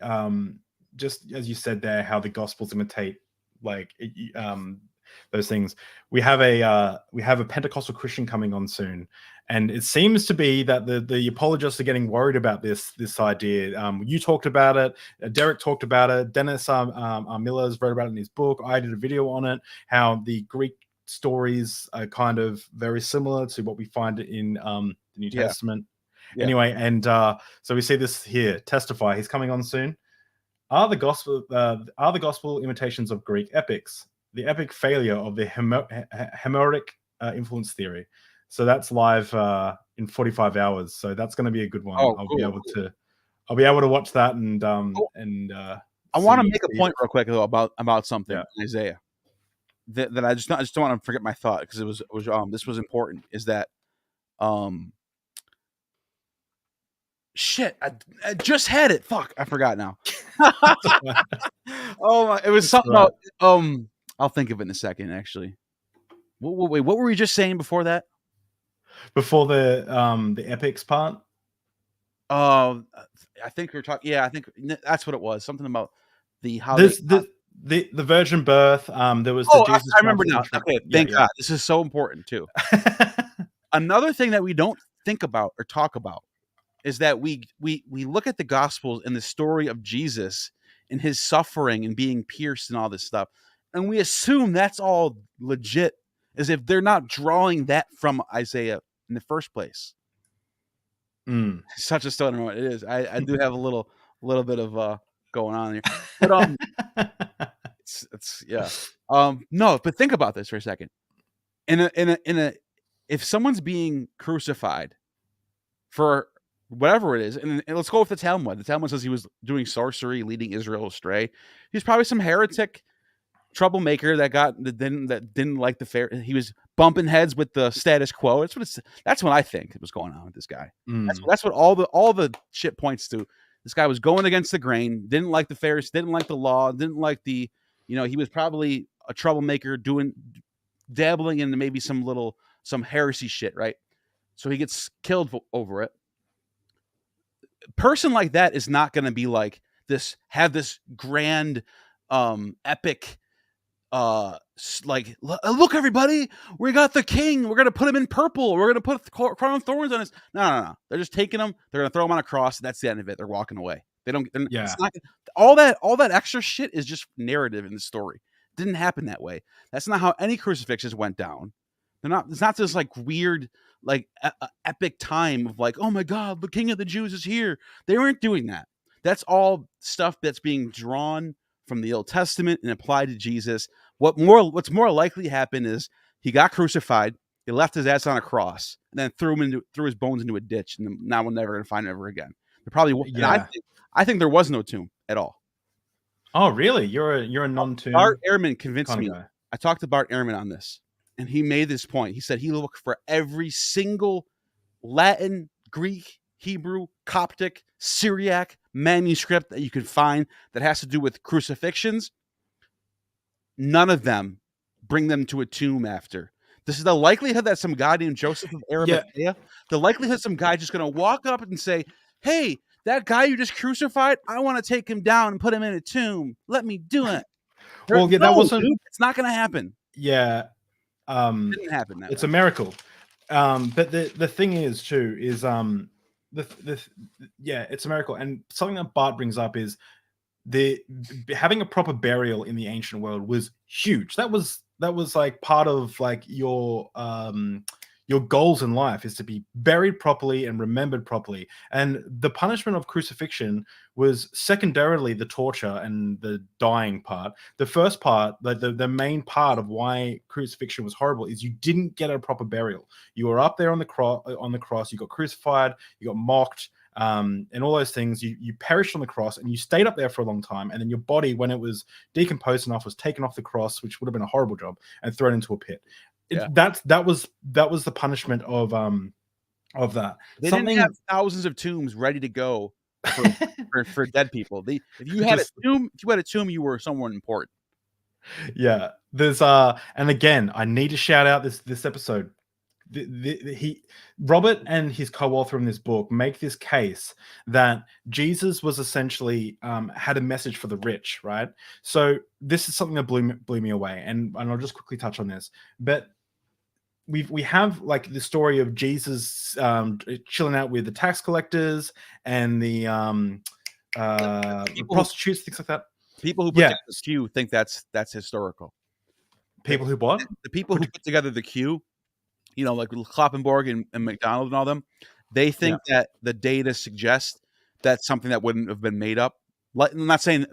just as you said there, how the Gospels imitate like those things. We have a Pentecostal Christian coming on soon, and it seems to be that the apologists are getting worried about this idea. You talked about it, Derek talked about it, Dennis Miller's wrote about it in his book. I did a video on it, how the Greek stories are kind of very similar to what we find in the New Testament. Yeah. Anyway, and so we see this here. Testify, he's coming on soon. Are the gospel imitations of Greek epics the epic failure of the Homeric influence theory? So that's live in 45 hours. So that's going to be a good one. I'll be able to watch that and I want to make a point real quick though about something in Isaiah that I just don't want to forget my thought because it was this was important. Is that shit? I just had it. Fuck, I forgot now. Oh my! It was something about I'll think of it in a second. Actually, wait, what were we just saying before that? Before the epics part. I think we were talking. Yeah, I think that's what it was. Something about the virgin birth. There was. Jesus I remember now. Okay, thank God. This is so important too. Another thing that we don't think about or talk about is that we look at the Gospels and the story of Jesus and his suffering and being pierced and all this stuff, and we assume that's all legit, as if they're not drawing that from Isaiah in the first place. Such a stoner moment. It is. I do have a little bit of going on here, but it's yeah. No, but think about this for a second. If someone's being crucified for whatever it is, and let's go with the Talmud. The Talmud says he was doing sorcery, leading Israel astray. He's probably some heretic troublemaker that didn't like the fair. He was bumping heads with the status quo. That's what I think was going on with this guy. That's what all the shit points to. This guy was going against the grain, didn't like the Pharisees, didn't like the law, didn't like he was probably a troublemaker, dabbling into maybe some heresy shit, right? So he gets killed over it. Person like that is not going to be like, have this grand epic look everybody, we got the king, we're gonna put him in purple, we're gonna put crown of thorns on his. No, they're just taking him, they're gonna throw him on a cross, and that's the end of it. They're walking away. It's not all that extra shit is just narrative in the story. It didn't happen that way. That's not how any crucifixions went down. It's not this like weird like epic time of like, oh my god, the king of the Jews is here. They weren't doing that. That's all stuff that's being drawn from the Old Testament and applied to Jesus. What's more likely happened is he got crucified, he left his ass on a cross, and then threw his bones into a ditch, and now we're never gonna find him ever again. There probably I think there was no tomb at all. Oh, really? You're a non-tomb. Bart Ehrman convinced me. I talked to Bart Ehrman on this, and he made this point. He said he looked for every single Latin, Greek, Hebrew, Coptic, Syriac manuscript that you could find that has to do with crucifixions. None of them bring them to a tomb after. This is the likelihood that some guy named Joseph of Arimathea, the likelihood some guy just going to walk up and say, hey, that guy you just crucified, I want to take him down and put him in a tomb. Let me do it. Well, yeah, that wasn't. Dude, it's not going to happen. Yeah. It didn't happen that it's way. A miracle. But the thing is too is it's a miracle. And something that Bart brings up is having a proper burial in the ancient world was huge. That was like part of like your goals in life is to be buried properly and remembered properly. And the punishment of crucifixion was secondarily the torture and the dying part. The first part, the main part of why crucifixion was horrible is you didn't get a proper burial. You were up there on the cross, you got crucified, you got mocked, and all those things. You perished on the cross, and you stayed up there for a long time. And then your body, when it was decomposed enough, was taken off the cross, which would have been a horrible job, and thrown into a pit. That was the punishment of that. They didn't have thousands of tombs ready to go for dead people. If you had a tomb, you were someone important. Yeah, there's and again, I need to shout out this episode. Robert and his co-author in this book make this case that Jesus was essentially had a message for the rich, right? So this is something that blew me away, and I'll just quickly touch on this. But we have like the story of Jesus chilling out with the tax collectors and the prostitutes, things like that. People who put this queue think that's historical. People who what? The people who put together the queue, you know, like Kloppenborg and McDonald and all them, they think that the data suggests that's something that wouldn't have been made up. Like, I'm not saying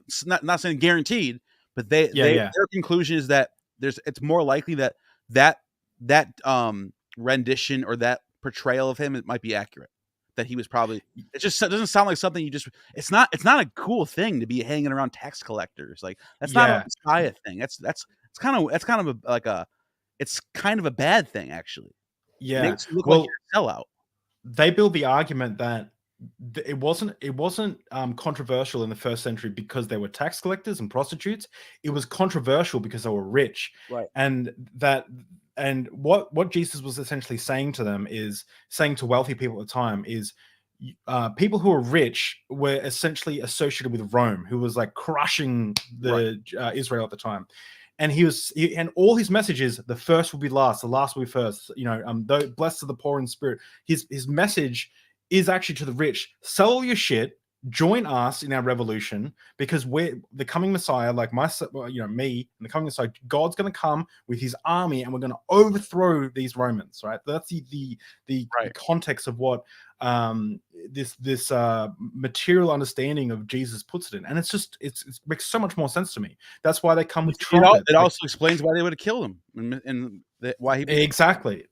guaranteed, but their conclusion is that it's more likely that rendition or that portrayal of him, it might be accurate. That he was probably, it just doesn't sound like something it's not a cool thing to be hanging around tax collectors. Like that's not a Messiah thing. It's kind of a bad thing, actually. Yeah. It makes you look like you're a sellout. They build the argument that it wasn't controversial in the first century because they were tax collectors and prostitutes. It was controversial because they were rich. Right. And what Jesus was essentially saying to wealthy people at the time is people who were rich were essentially associated with Rome, who was like crushing Israel at the time. And and all his messages, the first will be last, the last will be first. You know, blessed are the poor in spirit. His message is actually to the rich: sell all your shit, join us in our revolution, because we're the coming Messiah, like me and the coming Messiah. God's going to come with his army, and we're going to overthrow these Romans. Right? That's the context of what this material understanding of Jesus puts it in, and it makes so much more sense to me. That's why they come with trumpets. It also explains why they would have killed him and why he exactly.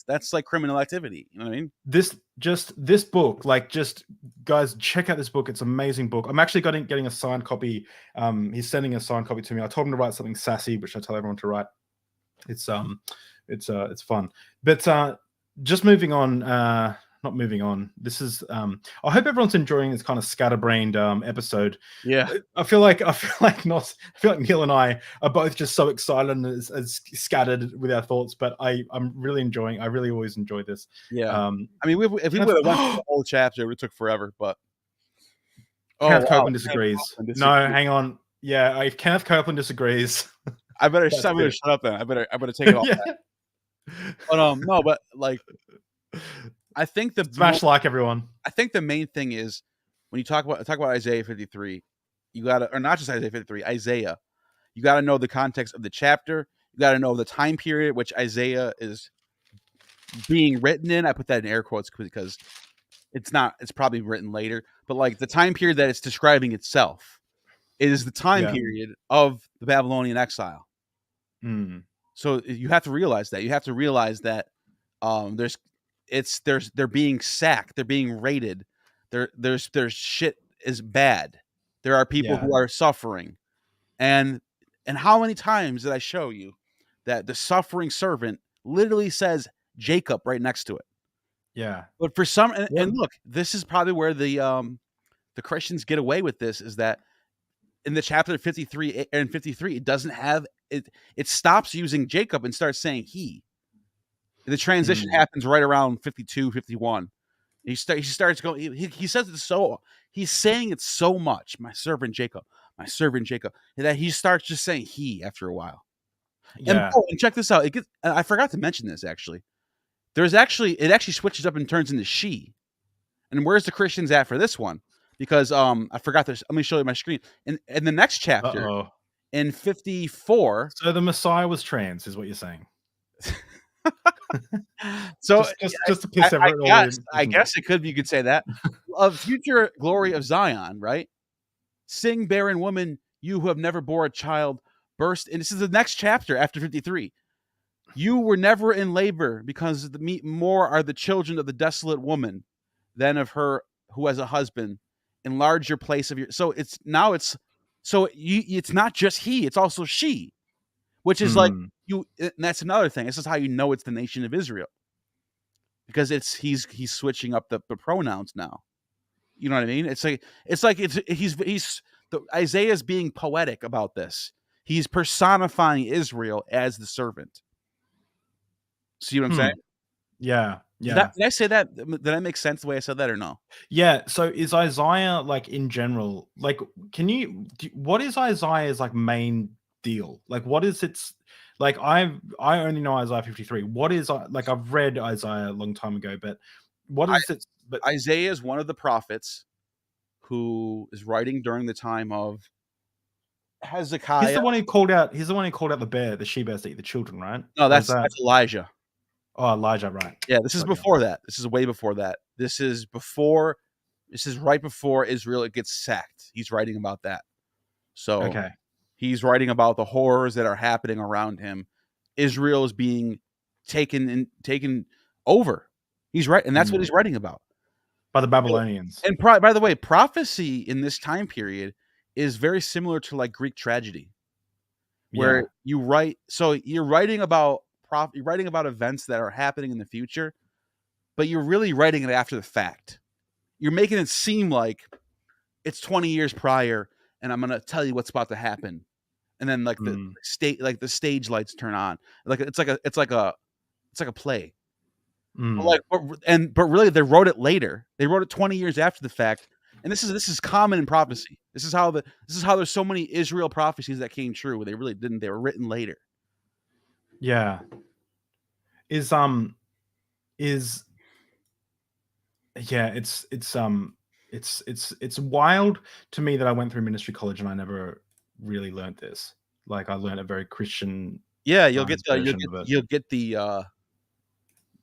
That's like criminal activity. You know what I mean? This book, guys, check out this book. It's an amazing book. I'm actually getting a signed copy. He's sending a signed copy to me. I told him to write something sassy, which I tell everyone to write. It's fun. But just moving on. Not moving on. This is. I hope everyone's enjoying this kind of scatterbrained episode. Yeah. I feel like Neil and I are both just so excited and as scattered with our thoughts. But I'm really enjoying. I really always enjoy this. Yeah. I mean, if we would have went through the whole chapter, it would took forever. But Kenneth wow. Copeland disagrees. No, hang on. Yeah, if Kenneth Copeland disagrees, I better shut up then. I better take it all back. But no, but like, I think smash like everyone. I think the main thing is when you talk about Isaiah 53, you gotta, or not just Isaiah 53, Isaiah, you gotta know the context of the chapter. You gotta know the time period which Isaiah is being written in. I put that in air quotes because it's not. It's probably written later, but like the time period that it's describing itself is the time period of the Babylonian exile. So you have to realize that. You have to realize that they're being sacked, they're being raided, there's shit is bad. There are people who are suffering, and how many times did I show you that the suffering servant literally says Jacob right next to it? Yeah, but for some, and look, this is probably where the Christians get away with this, is that in the chapter 53 and 53, it doesn't have it. It stops using Jacob and starts saying he. The transition happens right around 52, 51. He starts going. He says it so. He's saying it so much. My servant Jacob, that he starts just saying he after a while. Yeah. And check this out. I forgot to mention this actually. It actually switches up and turns into she. And where's the Christians at for this one? Because I forgot this. Let me show you my screen. In the next chapter, in 54. So the Messiah was trans, is what you're saying. So just to piss everyone. I guess it could be. You could say that. Of future glory of Zion, right? Sing, barren woman, you who have never bore a child, burst. And this is the next chapter after 53. You were never in labor, because more are the children of the desolate woman than of her who has a husband. Enlarge your place of your. So it's not just he, it's also she, which is like you. And that's another thing. This is how you know it's the nation of Israel, because he's switching up the pronouns now. You know what I mean? Isaiah's being poetic about this. He's personifying Israel as the servant. See what I'm saying? Yeah. Yeah. Did I say that? Did that make sense the way I said that, or no? Yeah. So is Isaiah, like, in general, like, what is Isaiah's like main deal? Like, what is its like? I only know Isaiah 53. What is, like, I've read Isaiah a long time ago, but what is it? But Isaiah is one of the prophets who is writing during the time of Hezekiah. He's the one who called out. He's the one who called out the she-bears to eat the children, right? No, that's Elijah. Oh, Elijah, right? Yeah, this is before that. This is way before that. This is right before Israel gets sacked. He's writing about that. So he's writing about the horrors that are happening around him. Israel is being taken over. He's right, and that's what he's writing about. By the Babylonians. And by the way, prophecy in this time period is very similar to like Greek tragedy, where you write. So you're writing about events that are happening in the future, but you're really writing it after the fact. You're making it seem like it's 20 years prior, and I'm going to tell you what's about to happen. And then like the stage lights turn on. Like it's like a play. But really they wrote it later. They wrote it 20 years after the fact. And this is common in prophecy. This is how there's so many Israel prophecies that came true where they really didn't. They were written later. Yeah. It's wild to me that I went through ministry college and I never really learned this. Like, I learned a very Christian. Yeah, you'll get the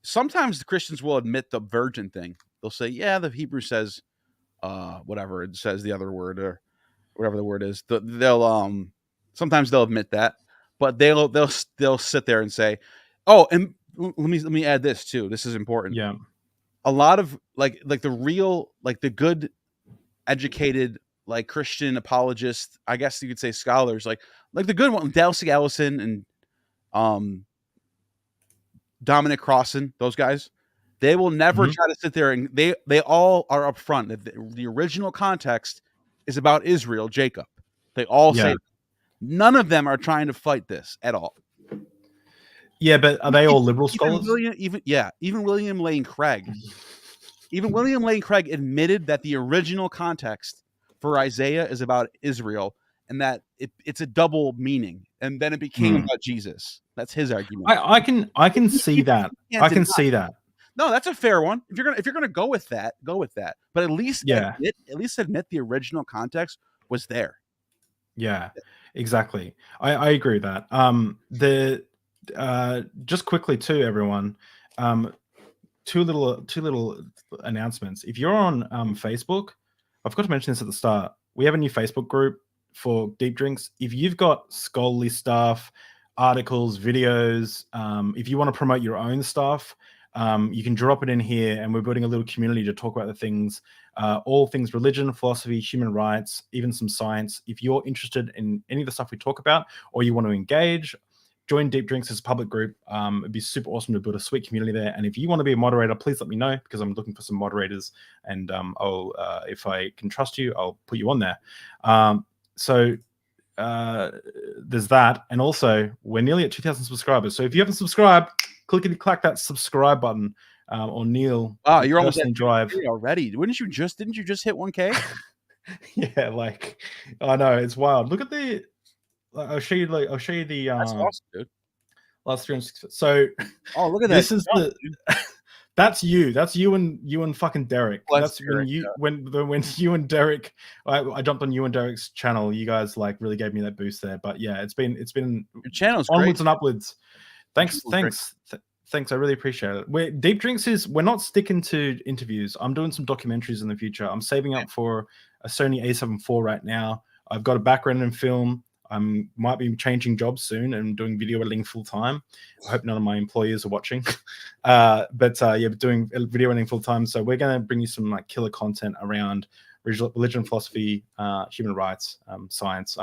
sometimes the Christians will admit the virgin thing. They'll say, yeah, the Hebrew says whatever it says, the other word or whatever the word is. They'll sometimes they'll admit that, but they'll sit there and say, oh, and let me add this too. This is important. Yeah. A lot of like the real, like the good educated, like Christian apologists, I guess you could say scholars, like the good one, Allison and Dominic Crossan, those guys, they will never try to sit there, and they all are upfront that the original context is about Israel, Jacob. They all say that. None of them are trying to fight this at all. Yeah, but are they all liberal scholars? Even William Lane Craig. Even William Lane Craig admitted that the original context for Isaiah is about Israel, and that it's a double meaning, and then it became about Jesus. That's his argument. I can see that. I can see that. No, that's a fair one. If you're gonna go with that, go with that. But at least admit the original context was there. Yeah, exactly. I agree with that. Just quickly too, everyone. Two little announcements. If you're on Facebook, I forgot to mention this at the start. We have a new Facebook group for Deep Drinks. If you've got scholarly stuff, articles, videos, if you want to promote your own stuff, you can drop it in here, and we're building a little community to talk about the things, all things religion, philosophy, human rights, even some science. If you're interested in any of the stuff we talk about, or you want to engage, join Deep Drinks as a public group. It'd be super awesome to build a sweet community there. And if you want to be a moderator, please let me know, because I'm looking for some moderators, and I'll if I can trust you, I'll put you on there. So there's that, and also we're nearly at 2,000 subscribers. So if you haven't subscribed, clack that subscribe button, or Neil. Wow, you're almost at drive already. Didn't you just hit 1K? Yeah, like I know, it's wild. Look at the. I'll show you the. That's awesome, dude. Last 360. So, look at that. This is That's you. That's you and fucking Derek. That's Derek, when you and Derek. I jumped on you and Derek's channel. You guys like really gave me that boost there. But yeah, it's been your channel's onwards great. and upwards. Thanks. I really appreciate it. Deep Drinks we're not sticking to interviews. I'm doing some documentaries in the future. I'm saving up for a Sony A7 IV right now. I've got a background in film. I might be changing jobs soon and doing video editing full time. I hope none of my employers are watching. Doing video editing full time. So we're going to bring you some like killer content around religion, philosophy, human rights, science.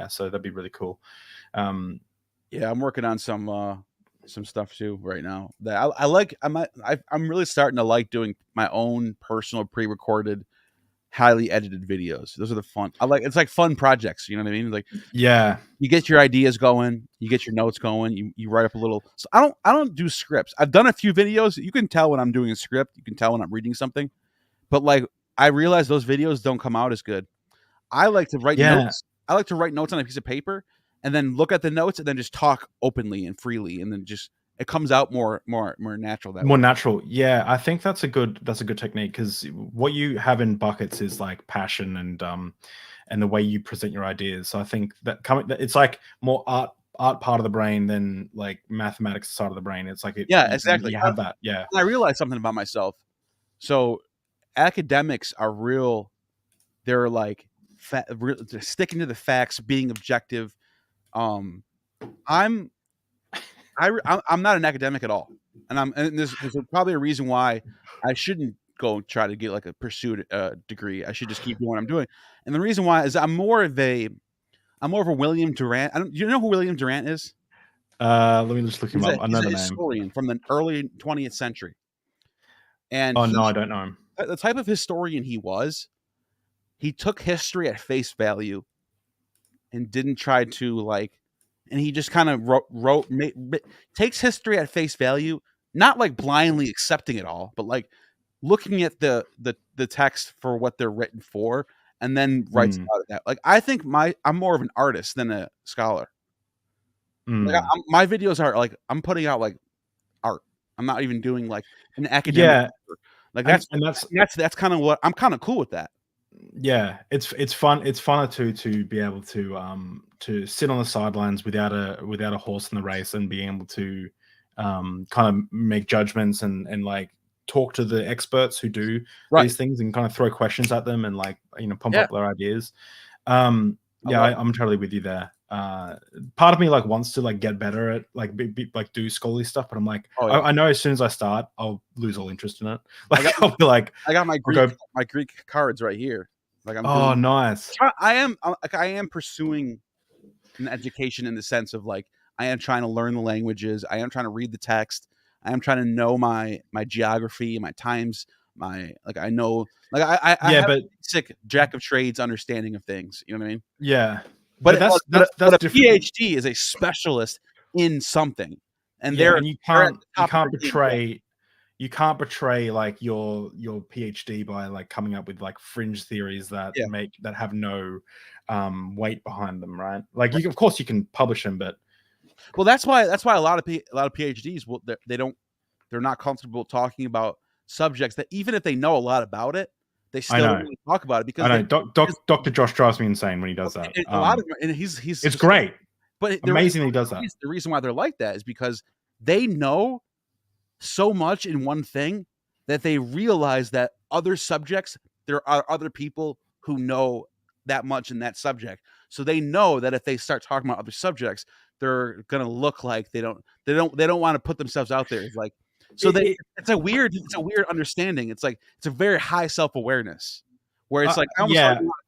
So that'd be really cool. I'm working on some stuff too right now that I like. I'm really starting to like doing my own personal pre-recorded, highly edited videos. Those are the fun. It's like fun projects. You know what I mean? Like, yeah, you get your ideas going, you get your notes going, you write up a little. So I don't do scripts. I've done a few videos. You can tell when I'm doing a script. You can tell when I'm reading something. But like, I realize those videos don't come out as good. I like to write notes. I like to write notes on a piece of paper and then look at the notes and then just talk openly and freely, and then just it comes out more natural that way. Natural. Yeah, I think that's a good technique, because what you have in buckets is like passion and the way you present your ideas. So I think that it's like more art part of the brain than like mathematics side of the brain. It's like exactly. You have that. Yeah. I realized something about myself. So academics are real. They're like sticking to the facts, being objective. I'm not an academic at all, and there's probably a reason why I shouldn't go try to get like a pursued degree. I should just keep doing what I'm doing. And the reason why is I'm more of a William Durant. You know who William Durant is? Let me just look him up. I know the name. Historian from the early 20th century. And no, I don't know him. The type of historian he took history at face value and didn't try to and he just kind of takes history at face value, not like blindly accepting it all, but like looking at the text for what they're written for, and then writes about it. Like, I think I'm more of an artist than a scholar. Like, my videos are like, I'm putting out like art. I'm not even doing like an academic. Yeah. Like that's kind of what I'm kind of cool with that. Yeah, it's fun. It's funner to be able to sit on the sidelines without a horse in the race, and being able to kind of make judgments and like talk to the experts who do these things, and kind of throw questions at them, and like, pump up their ideas. I'm totally with you there. Part of me like wants to like get better at like do scholarly stuff, but I'm like, I know as soon as I start, I'll lose all interest in it. Like, I'll be like, I got my Greek cards right here. Like, nice. I am pursuing an education in the sense of like, I am trying to learn the languages. I am trying to read the text. I am trying to know my geography, my times, I know, like I have a basic jack of trades understanding of things. You know what I mean? Yeah. But that's a PhD is a specialist in something, and you can't betray you can't betray like your PhD by like coming up with like fringe theories that have no weight behind them, right? Like of course you can publish them, but that's why a lot of PhDs they're not comfortable talking about subjects that, even if they know a lot about it, they still don't really talk about it, because I know Dr. Josh drives me insane when he does that. A lot of them, and he's it's great, but amazingly does that. The reason why they're like that is because they know so much in one thing that they realize that other subjects, there are other people who know that much in that subject. So they know that if they start talking about other subjects, they're gonna look like they don't want to put themselves out there. It's like, so it's a weird understanding. It's like, it's a very high self-awareness where it's like, I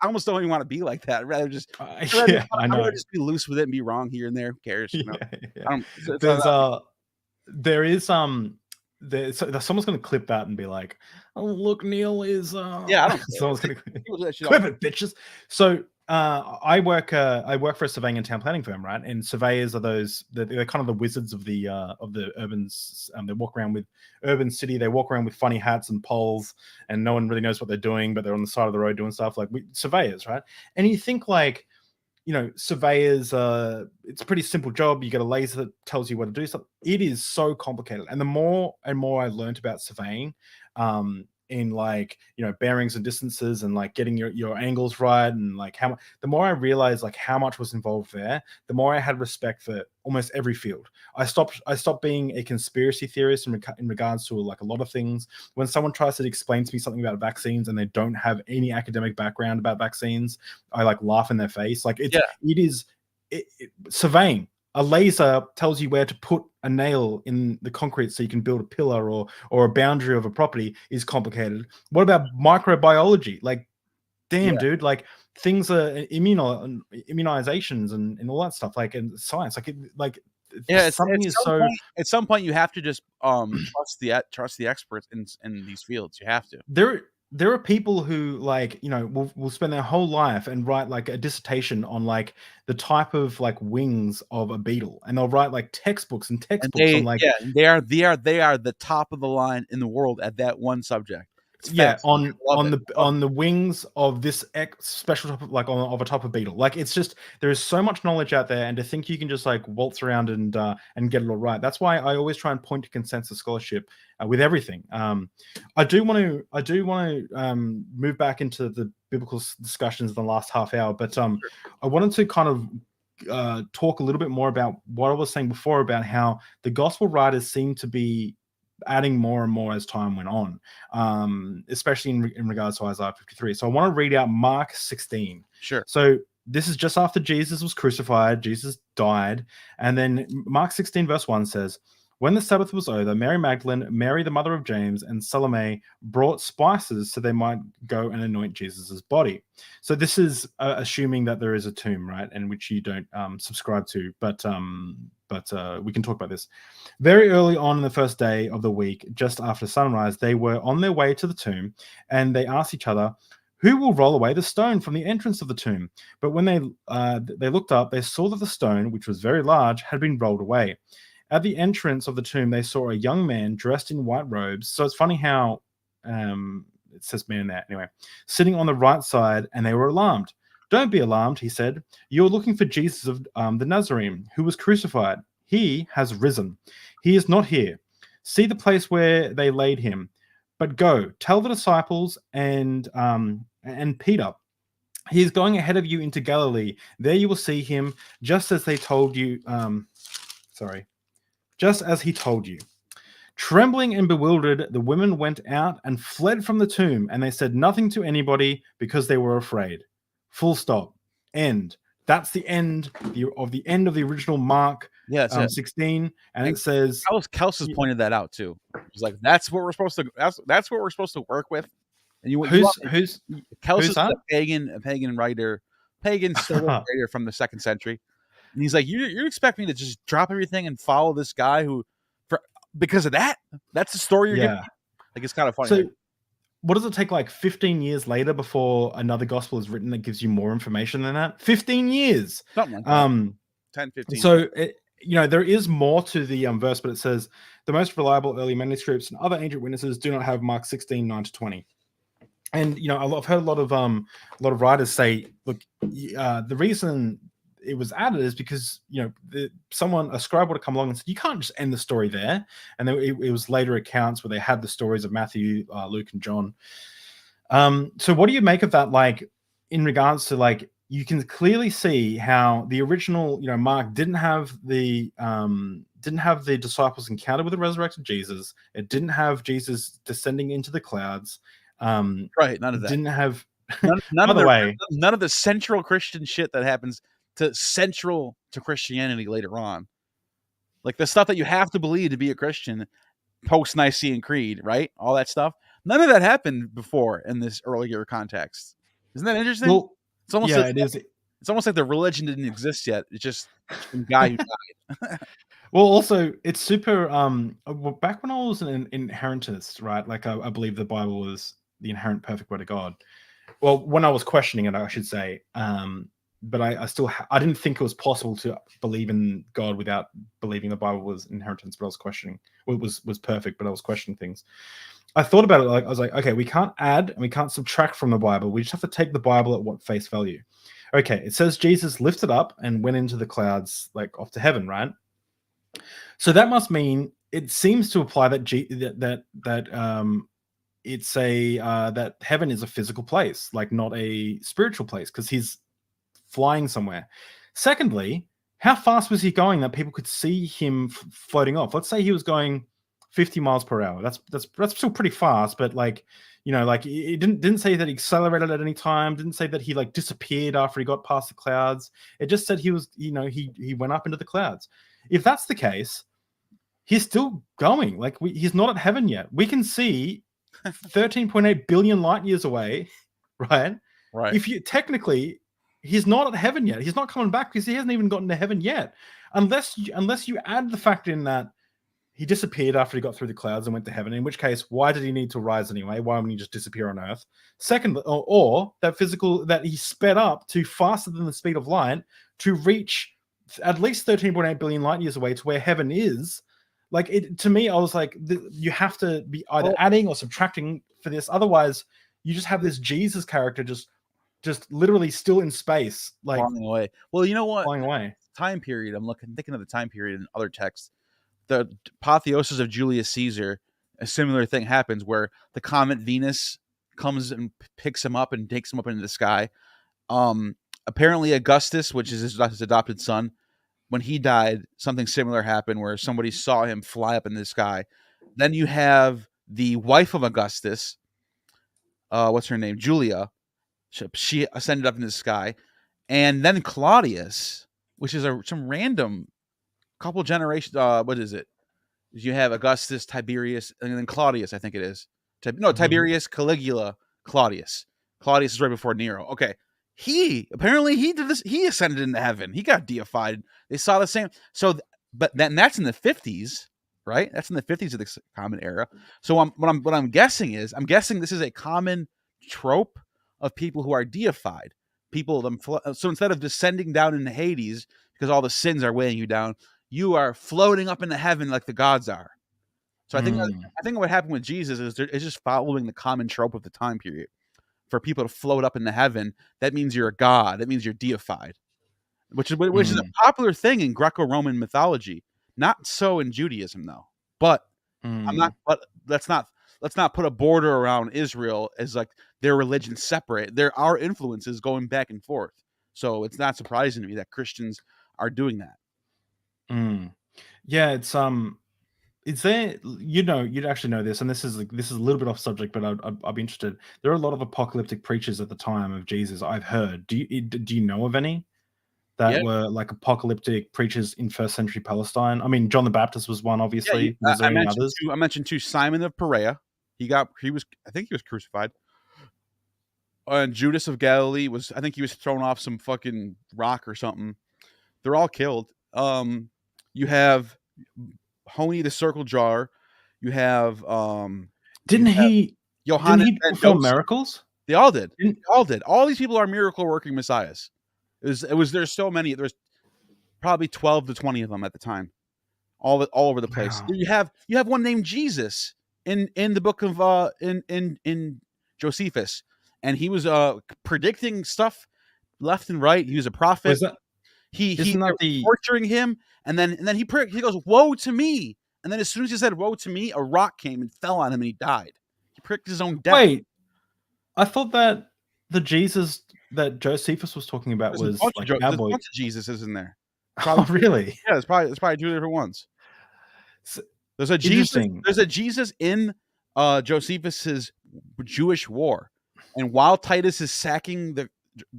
almost don't even want to be like that. I'd rather just I'd rather just be loose with it and be wrong here and there. Who cares? You know? Someone's going to clip that and be like, "Oh, look, Neil is." I don't. Someone's going to clip it, bitches. So I work for a surveying and town planning firm, right? And surveyors are they're kind of the wizards of the urban. They walk around with urban city. They walk around with funny hats and poles, and no one really knows what they're doing, but they're on the side of the road doing stuff. Like surveyors, right? And you think like, surveyors, it's a pretty simple job. You get a laser that tells you what to do. So it is so complicated. And the more and more I learned about surveying, in like, bearings and distances and like getting your angles right, and like the more I realized like how much was involved there, the more I had respect for almost every field. I stopped being a conspiracy theorist in regards to like a lot of things. When someone tries to explain to me something about vaccines and they don't have any academic background about vaccines, I like laugh in their face. Like it is surveying. A laser tells you where to put a nail in the concrete so you can build a pillar or a boundary of a property is complicated. What about microbiology? Like, damn, dude, like things are immunizations and all that stuff, like in science. At some point you have to just trust the experts in these fields. You have to. There are people who like, will spend their whole life and write like a dissertation on like the type of like wings of a beetle, and they'll write like textbooks on like they are the top of the line in the world at that one subject. On the wings of this special topic, like of a type of beetle. Like, it's just, there is so much knowledge out there, and to think you can just like waltz around and get it all right. That's why I always try and point to consensus scholarship with everything. I do want to move back into the biblical discussions in the last half hour, but I wanted to kind of talk a little bit more about what I was saying before about how the gospel writers seem to be adding more and more as time went on, especially in regards to Isaiah 53. So I want to read out Mark 16. Sure. So this is just after Jesus was crucified, Jesus died, and then Mark 16 verse 1 says, "When the Sabbath was over, Mary Magdalene, Mary the mother of James, and Salome brought spices so they might go and anoint Jesus's body." So this is assuming that there is a tomb, right, and which you don't subscribe to, but we can talk about this. "Very early on the first day of the week, just after sunrise, they were on their way to the tomb, and they asked each other, 'Who will roll away the stone from the entrance of the tomb?' But when they looked up, they saw that the stone, which was very large, had been rolled away. At the entrance of the tomb, they saw a young man dressed in white robes." So it's funny how it says man there. Anyway, "sitting on the right side, and they were alarmed. 'Don't be alarmed,' he said. 'You're looking for Jesus of the Nazarene, who was crucified. He has risen. He is not here. See the place where they laid him. But go, tell the disciples and Peter, he is going ahead of you into Galilee. There you will see him, just as they told you." Just as he told you. Trembling and bewildered, the women went out and fled from the tomb, and they said nothing to anybody because they were afraid. Full stop. End. That's the end of the original Mark 16, and it says Kelsey's pointed that out too. He's like, that's what we're supposed to work with. And who's Kelsey's a pagan writer, writer from the 2nd century. And he's like, you expect me to just drop everything and follow this guy because of that? That's the story you're giving me? Like, it's kind of funny. So, what does it take, like 15 years later before another gospel is written that gives you more information than that? 15 years. Something like that. 10, 15. So, there is more to the verse, but it says the most reliable early manuscripts and other ancient witnesses do not have Mark 16:9-20. And I've heard a lot of writers say, look, the reason it was added is because a scribe would have come along and said, you can't just end the story there. And then it was later accounts where they had the stories of Matthew, Luke, and John. So what do you make of that? Like, in regards to, like, you can clearly see how the original, Mark didn't have the disciples encounter with the resurrected Jesus. It didn't have Jesus descending into the clouds. Right. None of that. Didn't have. None of the central Christian shit that happens central to Christianity later on. Like the stuff that you have to believe to be a Christian, post-Nicene Creed, right? All that stuff. None of that happened before in this earlier context. Isn't that interesting? Well, it's almost it is. It's almost like the religion didn't exist yet. It's just some guy who died. Well, also, it's super. Back when I was an inheritist, right? Like, I believe the Bible was the inherent perfect word of God. Well, when I was questioning it, I should say. But I still I didn't think it was possible to believe in God without believing the Bible was inheritance. But I was questioning. Well, it was perfect, but I was questioning things. I thought about it. Like, I was like, okay, we can't add and we can't subtract from the Bible. We just have to take the Bible at what face value. Okay, it says Jesus lifted up and went into the clouds, like off to heaven, right? So that must mean, it seems to apply that it's that heaven is a physical place, like not a spiritual place, because he's flying somewhere. Secondly, how fast was he going that people could see him floating off? Let's say he was going 50 miles per hour. That's still pretty fast, but like, like it didn't say that he accelerated at any time. Didn't say that he like disappeared after he got past the clouds. It just said he was, he went up into the clouds. If that's the case, he's still going. Like, he's not at heaven yet. We can see 13.8 billion light years away, right? Right. If you technically, he's not at heaven yet. He's not coming back because he hasn't even gotten to heaven yet. Unless you add the fact in that he disappeared after he got through the clouds and went to heaven, in which case, why did he need to rise anyway? Why wouldn't he just disappear on Earth? Second, or that he sped up to faster than the speed of light to reach at least 13.8 billion light years away to where heaven is. Like, to me, I was like, you have to be either adding or subtracting for this. Otherwise, you just have this Jesus character just literally still in space, like flying away. Well, you know what? Flying away. Time period. I'm thinking of the time period in other texts. The apotheosis of Julius Caesar, a similar thing happens where the comet Venus comes and picks him up and takes him up into the sky. Apparently Augustus, which is his adopted son, when he died, something similar happened where somebody saw him fly up in the sky. Then you have the wife of Augustus, what's her name? Julia. She ascended up in the sky. And then Claudius, which is some random couple generations. What is it? You have Augustus, Tiberius, and then Claudius, I think it is. Tiberius, Caligula, Claudius. Claudius is right before Nero. Okay. He did this. He ascended into heaven. He got deified. They saw the same. So, but that's in the 50s, right? That's in the 50s of the Common Era. So what I'm guessing is, this is a common trope of people who are deified. So instead of descending down into Hades because all the sins are weighing you down, you are floating up into heaven like the gods are. So I think what happened with Jesus is it's just following the common trope of the time period. For people to float up into heaven, that means you're a god. That means you're deified, which is a popular thing in Greco-Roman mythology. Not so in Judaism, though. But But let's not put a border around Israel as like their religion separate. There are influences going back and forth, so it's not surprising to me that Christians are doing that. Yeah, it's is there, you'd actually know this, and this is a little bit off subject, but I'd be interested. There are a lot of apocalyptic preachers at the time of Jesus, I've heard. Do you know of any that were like apocalyptic preachers in first century Palestine? I mean, John the Baptist was one, obviously. Was there any others? I mentioned Simon of Perea. I think he was crucified. And Judas of Galilee I think he was thrown off some fucking rock or something. They're all killed. You have Honi the circle jar. You have didn't he perform miracles? They all did. All these people are miracle working messiahs. There's so many. There's probably 12 to 20 of them at the time, all over the place. Wow. You have one named Jesus in the book of in Josephus, and he was predicting stuff left and right. He was a prophet. He torturing him, and then he goes, "Woe to me!" And then as soon as he said "Woe to me," a rock came and fell on him, and he died. He pricked his own death. Wait, I thought that the Jesus that Josephus was talking about was like there's a bunch of Jesuses in there. Probably, oh, really? Yeah, there's probably two different ones. There's a Jesus in Josephus's Jewish war, and while Titus is sacking the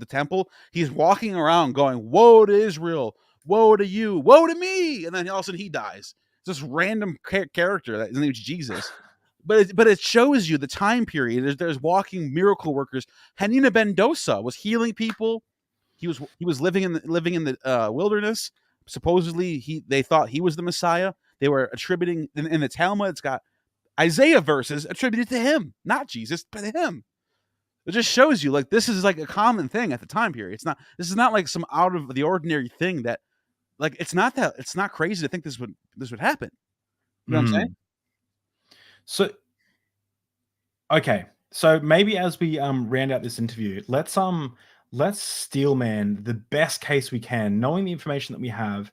temple, he's walking around going, "Woe to Israel! Woe to you! Woe to me!" And then all of a sudden he dies. It's this random character that his name's Jesus. But it shows you the time period. There's walking miracle workers. Hanina Ben-Dosa was healing people. He was living in the wilderness. Supposedly they thought he was the Messiah. They were attributing in the Talmud. It's got Isaiah verses attributed to him, not Jesus, but to him. It just shows you like this is like a common thing at the time period. This is not like some out of the ordinary thing that like it's not crazy to think this would happen. You know what I'm saying? So, okay. So maybe as we round out this interview, let's steelman the best case we can, knowing the information that we have.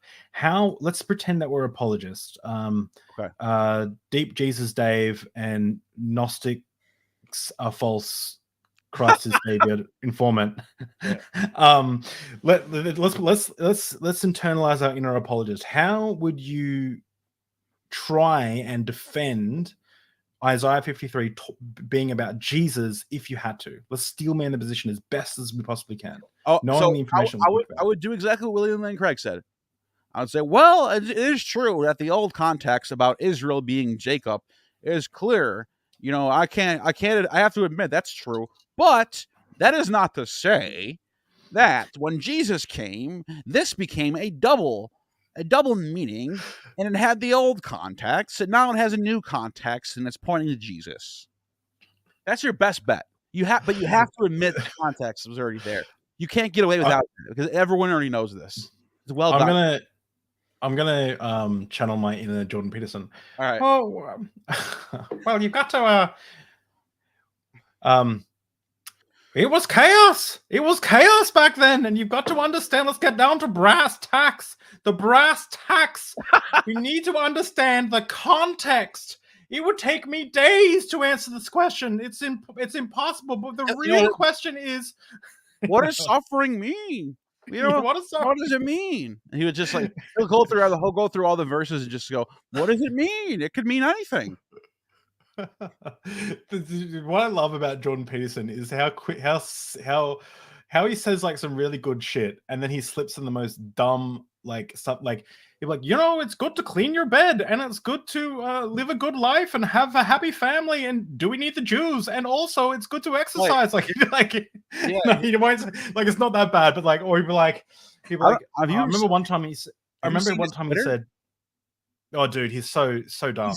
Let's pretend that we're apologists. Okay. Deep Jesus Dave and Gnostics are false. Christ is savior informant. Yeah. Let's internalize our inner apologist. How would you try and defend Isaiah 53 being about Jesus if you had to? Let's steelman the position as best as we possibly can. Knowing the information I would do exactly what William Lane Craig said. I would say, well, it is true that the old context about Israel being Jacob is clear. You know, I have to admit that's true. But that is not to say that when Jesus came, this became a double meaning, and it had the old context, and now it has a new context, and it's pointing to Jesus. That's your best bet. But you have to admit the context was already there. You can't get away without it because everyone already knows this. It's well done. I'm gonna channel my inner Jordan Peterson. All right. Oh, well, you've got to. It was chaos. It was chaos back then, and you've got to understand. Let's get down to brass tacks. The brass tacks. We need to understand the context. It would take me days to answer this question. It's impossible. But the real question is, what does suffering mean? You know, what does it mean? And he would just like he'll go through all the verses and just go, what does it mean? It could mean anything. What I love about Jordan Peterson is how he says like some really good shit, and then he slips in the most dumb like stuff. Like he's like, you know, it's good to clean your bed, and it's good to live a good life and have a happy family. And do we need the Jews? And also, it's good to exercise. Like yeah, no, he won't, like it's not that bad, but like, or he'd be like, I remember one time he said. Oh, dude, he's so dumb.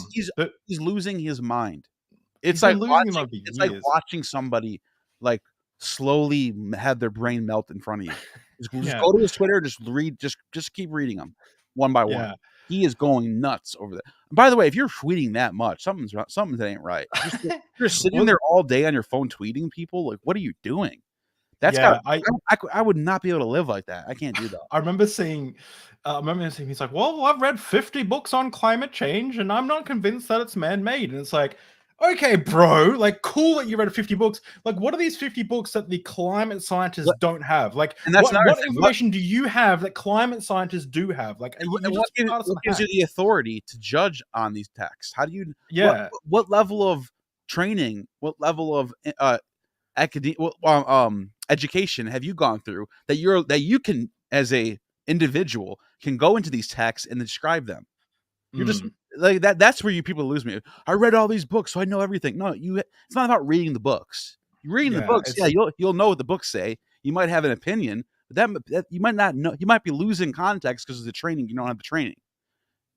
He's losing his mind. It's like watching somebody like slowly have their brain melt in front of you. Just go to his Twitter, just read, just keep reading them one by one. He is going nuts over there. By the way, if you're tweeting that much, something that ain't right. You're sitting there all day on your phone tweeting people. Like, what are you doing? I would not be able to live like that. I can't do that. I remember seeing he's like, well, I've read 50 books on climate change and I'm not convinced that it's man-made. And it's like, okay, bro, like cool that you read 50 books. Like, what are these 50 books that the climate scientists don't have? Like, what information do you have that climate scientists do have? Like, what gives you the authority to judge on these texts? How do you, what level of training, what level of education have you gone through that you can, as a individual, can go into these texts and describe them? You're just like that. That's where you people lose me. I read all these books, so I know everything. No, it's not about reading the books. You're reading the books. Yeah, you'll know what the books say. You might have an opinion, but that you might not know. You might be losing context because of the training. You don't have the training.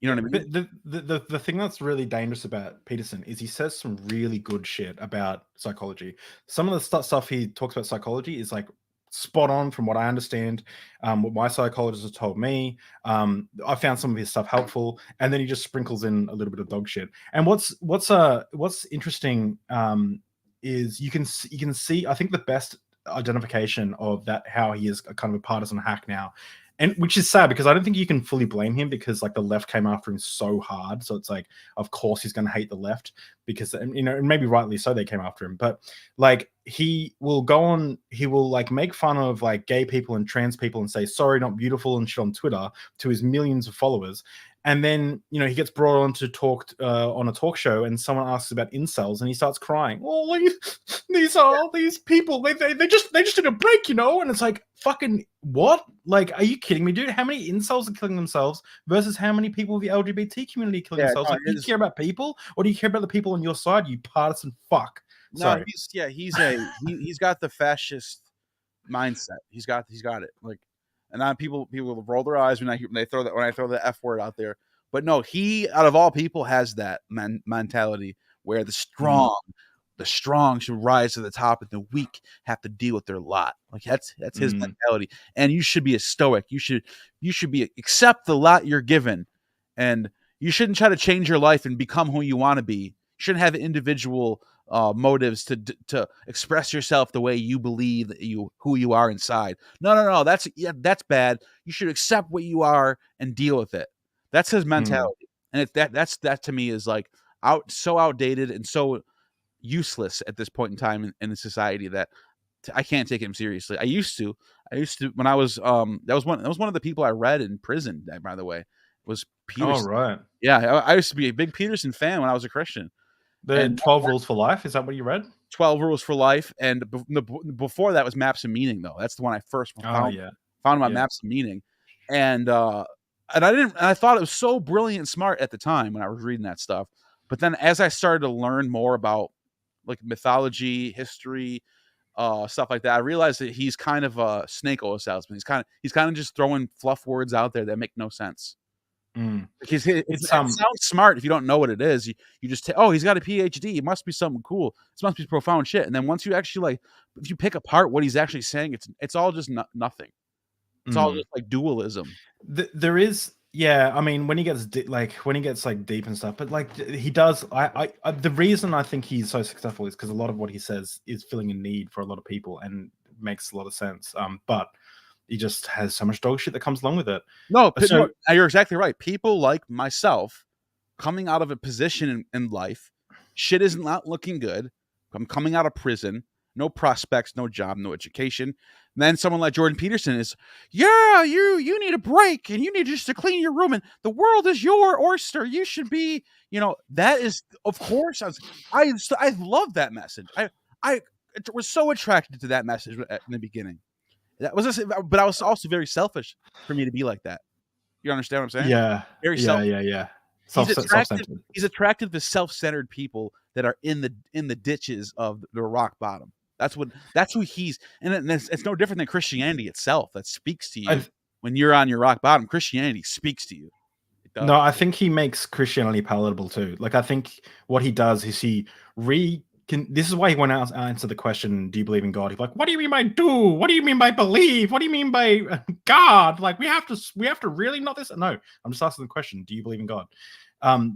You know what I mean? But the thing that's really dangerous about Peterson is he says some really good shit about psychology. Some of the stuff he talks about psychology is like spot on from what I understand, what my psychologist has told me. I found some of his stuff helpful, and then he just sprinkles in a little bit of dog shit. And what's interesting is you can see, I think the best identification of that, how he is a kind of a partisan hack now, and which is sad because I don't think you can fully blame him, because like the left came after him so hard, so it's like of course he's going to hate the left, because, and maybe rightly so, they came after him. But like he will like make fun of like gay people and trans people and say sorry, not beautiful, and shit on Twitter to his millions of followers. And then, he gets brought on to talk on a talk show, and someone asks about incels, and he starts crying. Oh, these people, they just need a break, And it's like, fucking what? Like, are you kidding me, dude? How many incels are killing themselves versus how many people of the LGBT community killing themselves? Like, do you care about people, or do you care about the people on your side? You partisan fuck. No, he's got the fascist mindset. He's got it. Like. And now people will roll their eyes when I throw the F word out there. But no, he, out of all people, has that mentality where the strong should rise to the top, and the weak have to deal with their lot. Like that's his mentality. And you should be a stoic. You should accept the lot you're given, and you shouldn't try to change your life and become who you want to be. You shouldn't have individual motives to express yourself the way you believe that who you are inside. No. That's bad. You should accept what you are and deal with it. That's his mentality, and that to me is like so outdated and so useless at this point in time in the society that I can't take him seriously. I used to when I was that was one of the people I read in prison. By the way, was Peterson. Oh right, yeah. I used to be a big Peterson fan when I was a Christian. The 12 Rules for Life, is that what you read? 12 Rules for Life, and before that was Maps of Meaning, though. That's the one I first found about Maps of Meaning, and I thought it was so brilliant and smart at the time when I was reading that stuff. But then as I started to learn more about like mythology, history, stuff like that, I realized that he's kind of a snake oil salesman. He's kind of just throwing fluff words out there that make no sense. Because it sounds smart if you don't know what it is. You just he's got a PhD. It must be something cool. This must be profound shit. And then once you actually if you pick apart what he's actually saying, it's all just nothing. It's all just like dualism. There is, yeah. I mean, when he gets deep and stuff, but like he does. I the reason I think he's so successful is because a lot of what he says is filling a need for a lot of people and makes a lot of sense. But he just has so much dog shit that comes along with it. No, you're exactly right. People like myself coming out of a position in life, shit is not looking good. I'm coming out of prison, no prospects, no job, no education. And then someone like Jordan Peterson is, you need a break, and you need just to clean your room, and the world is your oyster. You should be, that is, of course, I love that message. I was so attracted to that message in the beginning. That was, but I was also very selfish for me to be like that. You understand what I'm saying? Yeah. Very selfish. Yeah. He's attracted to self-centered people that are in the ditches of the rock bottom. That's who he's, and it's no different than Christianity itself. That speaks to you when you're on your rock bottom. Christianity speaks to you. No, I think he makes Christianity palatable too. Like, I think what he does is this is why he went out and answered the question, do you believe in God? He's like, what do you mean by do? What do you mean by believe? What do you mean by God? Like, we have to really not this. No, I'm just asking the question, do you believe in God?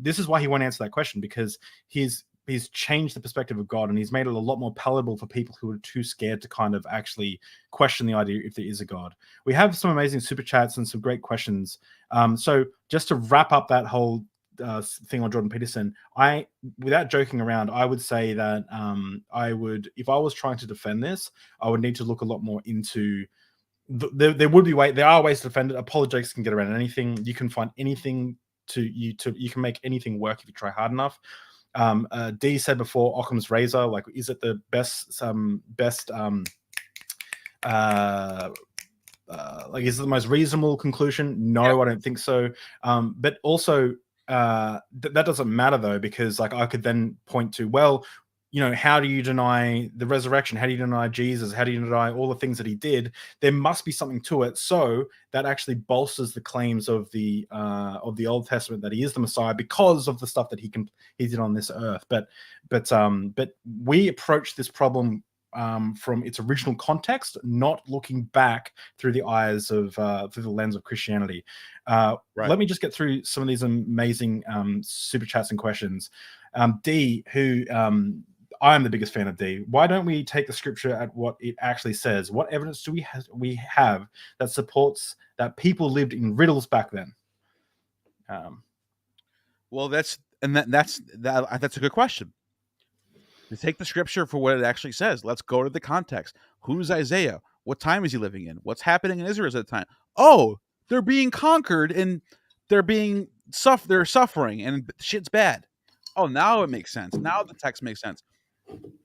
This is why he won't answer that question, because he's changed the perspective of God, and he's made it a lot more palatable for people who are too scared to kind of actually question the idea if there is a God. We have some amazing super chats and some great questions. So just to wrap up that whole thing on Jordan Peterson, without joking around, I would say that if I was trying to defend this, I would need to look a lot more into there are ways to defend it. Apologetics can get around anything. You can find anything you can make anything work if you try hard enough. D said before, Occam's razor, like, is it the best like, is it the most reasonable conclusion? No, I don't think so. But also that doesn't matter though, because like I could then point to, well, how do you deny the resurrection? How do you deny Jesus? How do you deny all the things that he did? There must be something to it. So that actually bolsters the claims of the Old Testament that he is the Messiah because of the stuff that he did on this earth. But we approach this problem from its original context, not looking back through the eyes of through the lens of Christianity. Let me just get through some of these amazing super chats and questions. D, who I am the biggest fan of D. Why don't we take the scripture at what it actually says? What evidence do we have that supports that people lived in riddles back then? Well, that's a good question. To take the scripture for what it actually says. Let's go to the context. Who's Isaiah? What time is he living in? What's happening in Israel at the time? Oh, they're being conquered and they're suffering and shit's bad. Oh, now it makes sense. Now the text makes sense.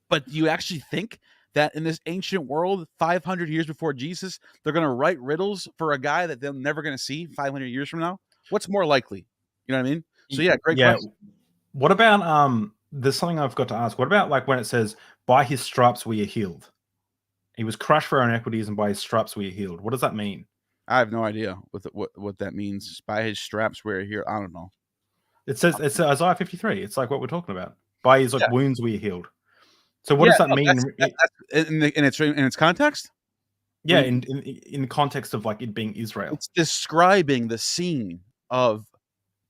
But do you actually think that in this ancient world, 500 years before Jesus, they're going to write riddles for a guy that they're never going to see 500 years from now? What's more likely? You know what I mean? So yeah, great question. What about there's something I've got to ask. What about like when it says, "By his stripes we are healed"? He was crushed for our iniquities, and by his stripes we are healed. What does that mean? I have no idea what that means. By his straps we are healed. I don't know. It's Isaiah 53. It's like what we're talking about. By his wounds we are healed. So what does that mean? In its context? Yeah, in the context of like it being Israel. It's describing the scene of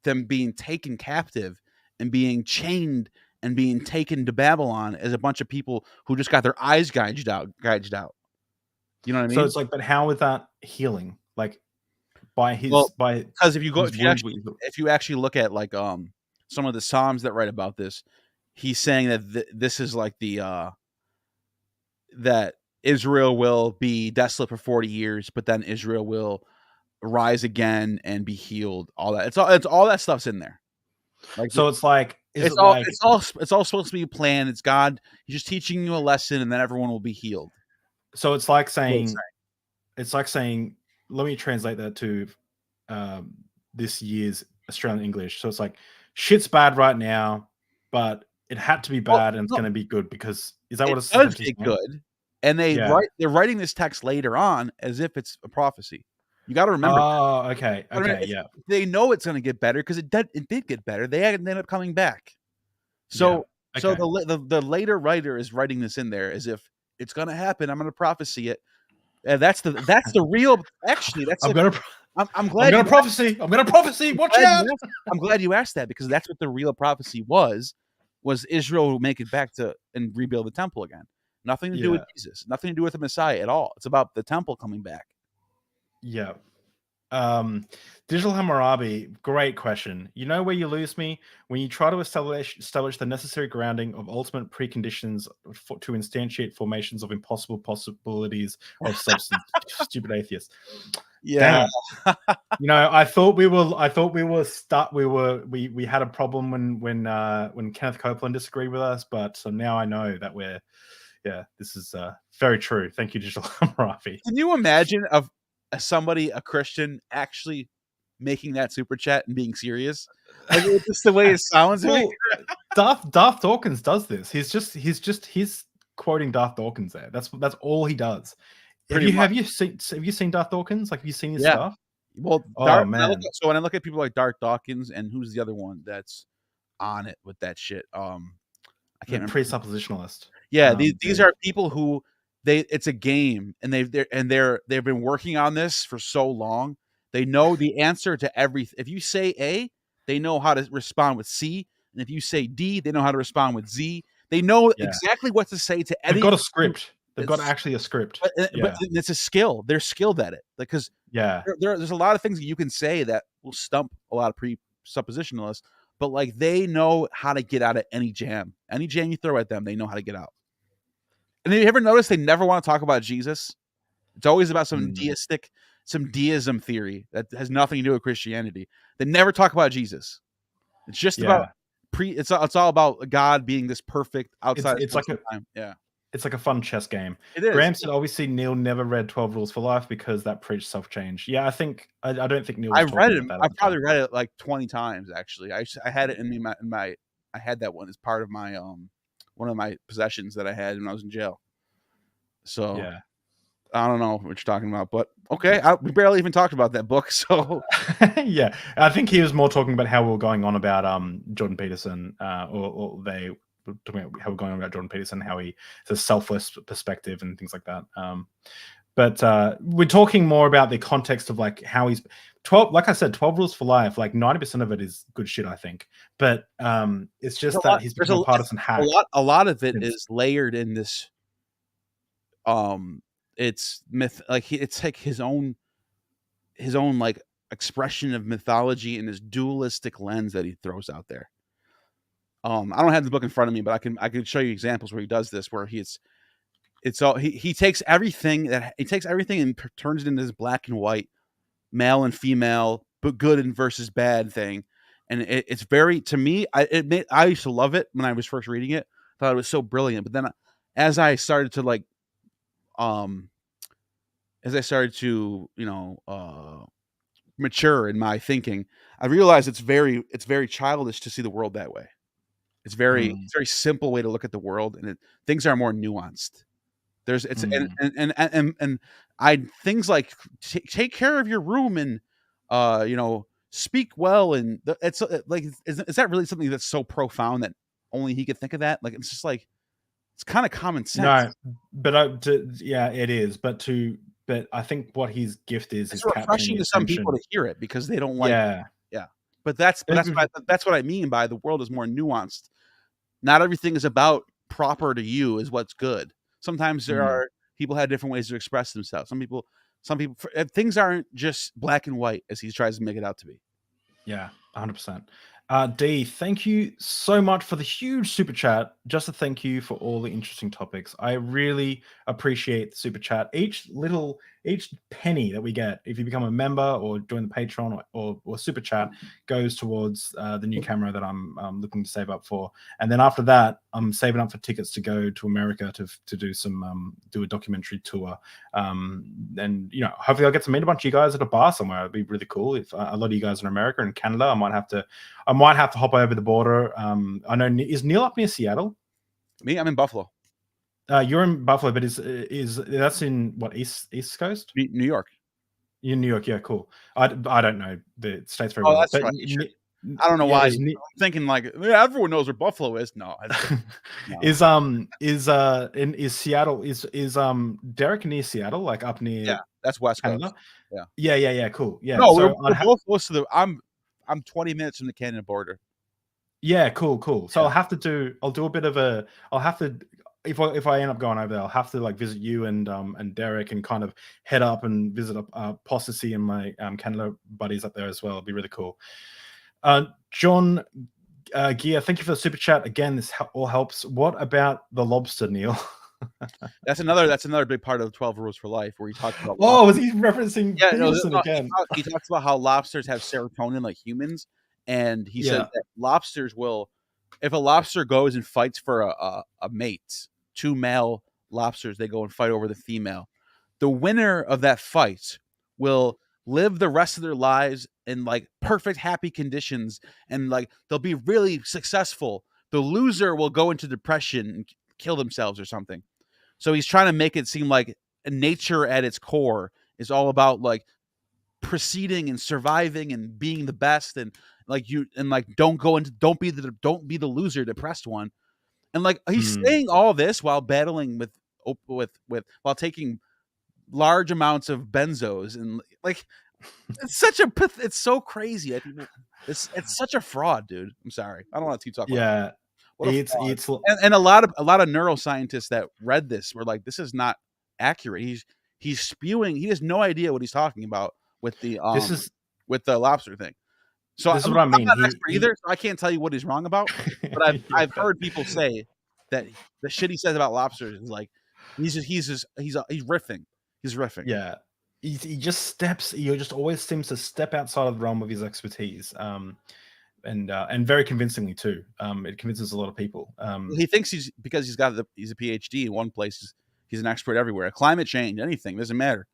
them being taken captive and being chained and being taken to Babylon as a bunch of people who just got their eyes gouged out. You know what I mean? So it's like, but how is that healing? Like because if you actually look at like some of the Psalms that write about this, he's saying that this is like that Israel will be desolate for 40 years, but then Israel will rise again and be healed. All that it's all that stuff's in there. Like, so it's like it's all supposed to be planned. It's God. He's just teaching you a lesson, and then everyone will be healed. So it's like saying, let me translate that to this year's Australian English. So it's like, shit's bad right now, but it had to be bad, and it's going to be good because is that what it's does get good? And they're writing this text later on as if it's a prophecy. You got to remember. Oh, okay, yeah. They know it's going to get better because it did get better. They ended up coming back. So the later writer is writing this in there as if it's going to happen. I'm going to prophecy it. And that's the real. Actually, I'm glad. I'm going to prophecy. I'm going to prophecy. Watch out! I'm glad you asked that because that's what the real prophecy was Israel will make it back to and rebuild the temple again. Nothing to do with Jesus. Nothing to do with the Messiah at all. It's about the temple coming back. Yeah. Digital Hammurabi, great question. You know where you lose me? When you try to establish the necessary grounding of ultimate preconditions to instantiate formations of impossible possibilities of substance. Stupid atheist. Yeah. You know, I thought we had a problem when Kenneth Copeland disagreed with us, but so now I know that this is very true. Thank you, Digital Hammurabi. Can you imagine a Christian actually making that super chat and being serious? Like, it's just the way it sounds. Well, Darth Dawkins does this. He's quoting Darth Dawkins there. That's all he does. Have you seen Darth Dawkins? Like, have you seen his stuff? Well, man. When I look at people like Darth Dawkins and who's the other one that's on it with that shit? I can't remember. Presuppositionalist. Yeah, these are people who it's a game, and they've been working on this for so long. They know the answer to everything. If you say A, they know how to respond with C, and if you say D, they know how to respond with Z. They know exactly what to say to any. They've got a script. They've got actually a script. But it's a skill. They're skilled at it because there's a lot of things that you can say that will stump a lot of presuppositionalists. But like they know how to get out of any jam you throw at them, they know how to get out. And have you ever noticed they never want to talk about Jesus? It's always about some deism theory that has nothing to do with Christianity. They never talk about Jesus. It's just about it's all about God being this perfect outside. It's like a fun chess game. It is. Graham said, obviously Neil never read 12 Rules for Life because that preached self-change. Yeah, I think I don't think Neil. I read it. I probably read it like 20 times actually. I had it in my I had that one as part of my one of my possessions that I had when I was in jail. So yeah, I don't know what you're talking about, but okay. We barely even talked about that book. So yeah, I think he was more talking about how we were going on about Jordan Peterson, or they talking about how we're going on about Jordan Peterson, how he has a selfless perspective and things like that. But we're talking more about the context of like how he's 12. Like I said, 12 Rules for Life. Like 90% of it is good shit, I think. But it's just that he's become a partisan hack. A lot of it is layered in this. It's myth. Like it's like his own like expression of mythology and this dualistic lens that he throws out there. I don't have the book in front of me, but I can show you examples where he does this, where he takes everything and turns it into this black and white, male and female, but good and versus bad thing. And it's very, to me, I used to love it when I was first reading it. I thought it was so brilliant. But then as I started to mature in my thinking, I realized it's very childish to see the world that way. It's very simple way to look at the world, and things are more nuanced. There's and I things like take care of your room and speak well, and it's like is that really something that's so profound that only he could think of that? Like it's just like it's kind of common sense. No, but it is. But I think what his gift is refreshing to some people to hear it because they don't like. Yeah. But that's what I mean by the world is more nuanced. Not everything is about proper to you is what's good. Sometimes there are people have different ways to express themselves. Some people things aren't just black and white as he tries to make it out to be. Yeah, 100%. D, thank you so much for the huge super chat. Just a thank you for all the interesting topics. I really appreciate the super chat. Each penny that we get, if you become a member or join the Patreon or super chat, goes towards the new camera that I'm looking to save up for. And then after that, I'm saving up for tickets to go to America to do some do a documentary tour. And hopefully I'll get to meet a bunch of you guys at a bar somewhere. It'd be really cool. If a lot of you guys in America and Canada, I might have to hop over the border. I know, is Neil up near Seattle? Me, I'm in Buffalo. You're in Buffalo, but is that's in what, East Coast? New York. You're in New York, yeah, cool. I don't know the states very well. That's right. I don't know why. I'm thinking like everyone knows where Buffalo is. No. Is Seattle is Derek near Seattle, like up near? Yeah, that's West Canada? Coast. Yeah, cool. Yeah. No, so we're both close to I'm 20 minutes from the Canada border. Yeah, cool. So I'll do a bit of I'll have to, if I end up going over there, I'll have to like visit you and Derek and kind of head up and visit Apostasy and my Canada buddies up there as well. It'll be really cool. John Gear, thank you for the super chat. Again, this all helps. What about the lobster, Neil? That's another big part of 12 Rules for Life, where he talks about. Oh, was he referencing Peterson again? He talks about how lobsters have serotonin like humans, and he says that lobsters will, if a lobster goes and fights for a mate, two male lobsters, they go and fight over the female. The winner of that fight will live the rest of their lives in like perfect happy conditions, and like they'll be really successful. The loser will go into depression and kill themselves or something. So he's trying to make it seem like nature at its core is all about like proceeding and surviving and being the best, and don't be the loser, depressed one. And like he's saying all this while battling while taking large amounts of benzos, and like it's so crazy. It's such a fraud, dude. I'm sorry, I don't want to keep talking. Yeah, it's and a lot of neuroscientists that read this were like, this is not accurate. He's spewing. He has no idea what he's talking about with the with the lobster thing. So this is what I mean. I'm not an expert either, so I can't tell you what he's wrong about. But I've heard people say that the shit he says about lobsters is like he's riffing. He's riffing. Yeah. He just always seems to step outside of the realm of his expertise, and very convincingly too. It convinces a lot of people. He thinks he's a PhD in one place. He's an expert everywhere. Climate change, anything, doesn't matter.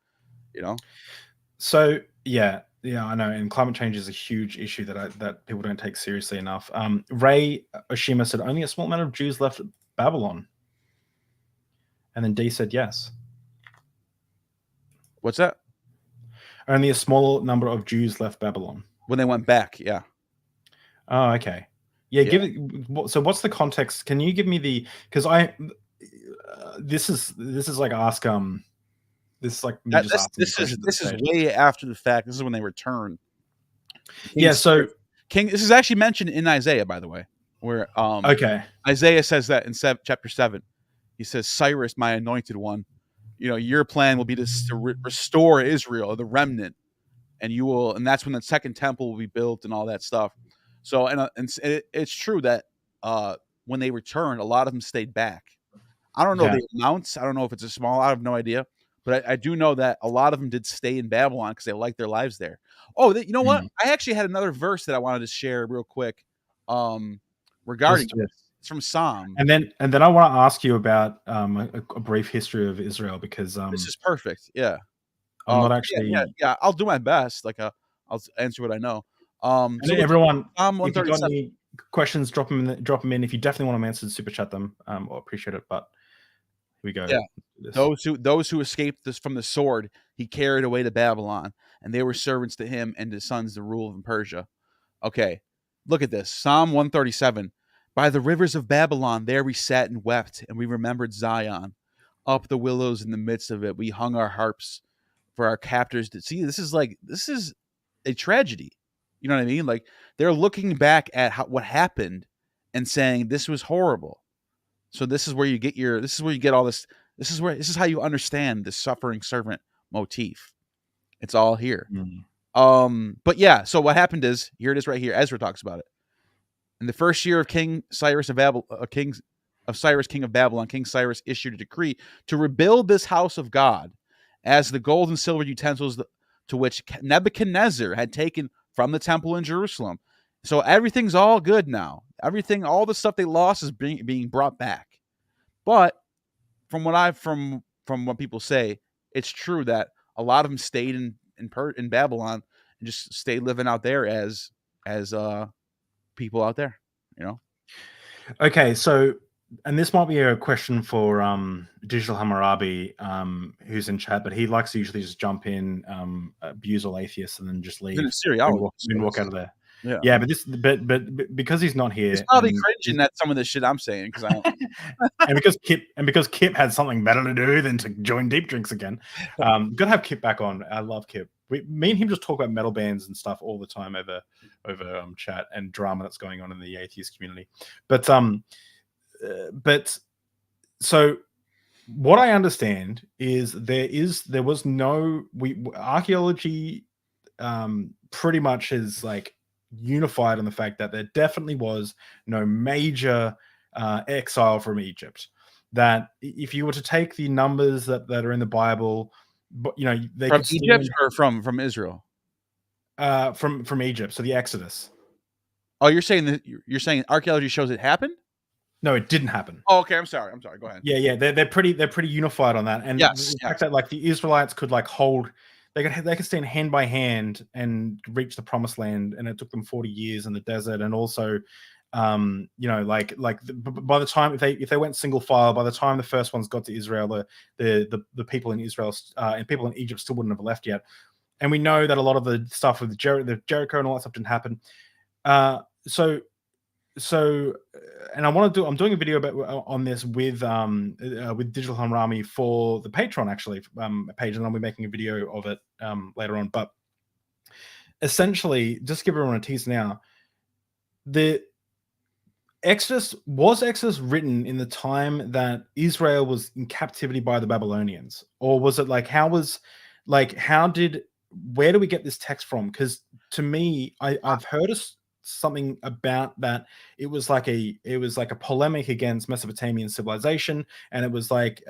So yeah, I know. And climate change is a huge issue that people don't take seriously enough. Ray Oshima said only a small amount of Jews left Babylon, and then D said yes. What's that? Only a small number of Jews left Babylon when they went back. Yeah. Oh, okay. Give it. So what's the context? Can you give me because this is like ask this is like me just asking this is way after the fact. This is when they return. So this is actually mentioned in Isaiah, by the way, where Isaiah says that in chapter 7. He says, Cyrus, my anointed one, your plan will be to restore Israel, the remnant, and that's when the second temple will be built and all that stuff. So, and it's true that when they returned, a lot of them stayed back. I don't know the amounts. I don't know if it's a small. I have no idea. But I do know that a lot of them did stay in Babylon because they liked their lives there. Oh, you know what? I actually had another verse that I wanted to share real quick regarding this. It's from Psalm. And then I want to ask you about a brief history of Israel, because this is perfect. Yeah. I'm not actually. Yeah, I'll do my best. Like I'll answer what I know. So everyone, if you've got any questions, drop them in. If you definitely want them answered, super chat them. I'll appreciate it. But here we go. Yeah. Those who escaped from the sword, he carried away to Babylon, and they were servants to him and his sons to rule in Persia. Okay, look at this. Psalm 137. By the rivers of Babylon, there we sat and wept, and we remembered Zion. Up the willows in the midst of it, we hung our harps for our captors to see. This is a tragedy. You know what I mean? Like, they're looking back at what happened and saying this was horrible. So this is where you get all this. This is how you understand the suffering servant motif. It's all here. But yeah, so what happened is, here it is right here. Ezra talks about it. In the first year of King Cyrus king of Babylon, King Cyrus issued a decree to rebuild this house of God, as the gold and silver utensils to which Nebuchadnezzar had taken from the temple in Jerusalem. So everything's all good now. All the stuff they lost is being brought back. But from what people say, it's true that a lot of them stayed in Babylon and just stayed living out there as people out there, Okay, so, and this might be a question for Digital Hammurabi, who's in chat, but he likes to usually just jump in, abuse all atheists, and then just leave and walk out of there. Yeah, but because he's not here, he's probably cringing at some of the shit I'm saying, because and because Kip had something better to do than to join Deep Drinks again. Gotta have Kip back on. I love Kip. Me and him just talk about metal bands and stuff all the time over chat, and drama that's going on in the atheist community. But so what I understand is there was no archaeology pretty much is like unified on the fact that there definitely was no major exile from Egypt. That if you were to take the numbers that are in the Bible, but they from Egypt or from Israel, from Egypt, so the Exodus. Oh, you're saying archaeology shows it happened? No, it didn't happen. Oh, okay. I'm sorry. Go ahead. Yeah. They're pretty unified on that, and the fact that like the Israelites could like hold, they could stand hand by hand and reach the promised land, and it took them 40 years in the desert, and also, by the time if they went single file, by the time the first ones got to Israel, the people in Israel and people in Egypt still wouldn't have left yet, and we know that a lot of the stuff with the Jericho and all that stuff didn't happen. So, and I'm doing a video on this with Digital Hammurabi for the Patreon actually page, and I'll be making a video of it later on. But essentially, just to give everyone a tease now, the Exodus written in the time that Israel was in captivity by the Babylonians, or was it like where do we get this text from? Because to me, I've heard something about that it was like a polemic against Mesopotamian civilization, and it was like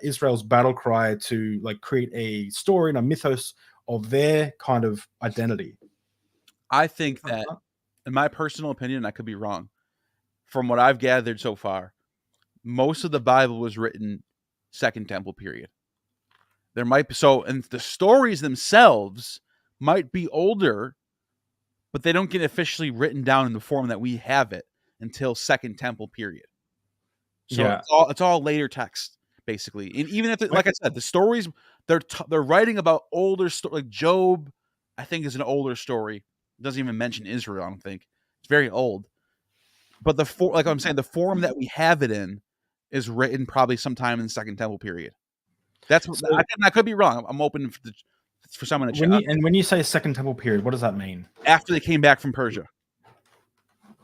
Israel's battle cry to like create a story and a mythos of their kind of identity. I think that, in my personal opinion, I could be wrong, from what I've gathered so far, most of the Bible was written Second Temple period. There might be and the stories themselves might be older, but they don't get officially written down in the form that we have it until Second Temple period. So it's all later text, basically. And even if, like I said, the stories they're writing about older stories, like Job, I think is an older story. It doesn't even mention Israel. I don't think it's very old. But like I'm saying, the form that we have it in is written probably sometime in the Second Temple period. That's I could be wrong. I'm open for someone to check. When you say Second Temple period, what does that mean? After they came back from Persia.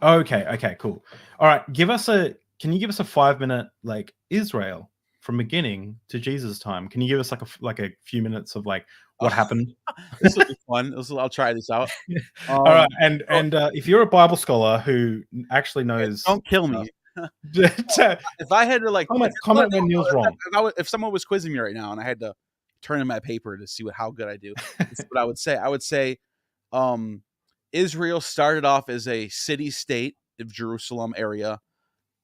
Okay, cool. All right, can you give us a 5-minute like Israel from beginning to Jesus' time? Can you give us like a few minutes of like what happened? This will be fun. I'll try this out. All right, and if you're a Bible scholar who actually knows, don't kill me. If I had to like comment when Neil's wrong. If someone was quizzing me right now and I had to turn in my paper to see how good I do, this is what I would say. I would say, Israel started off as a city-state of Jerusalem area,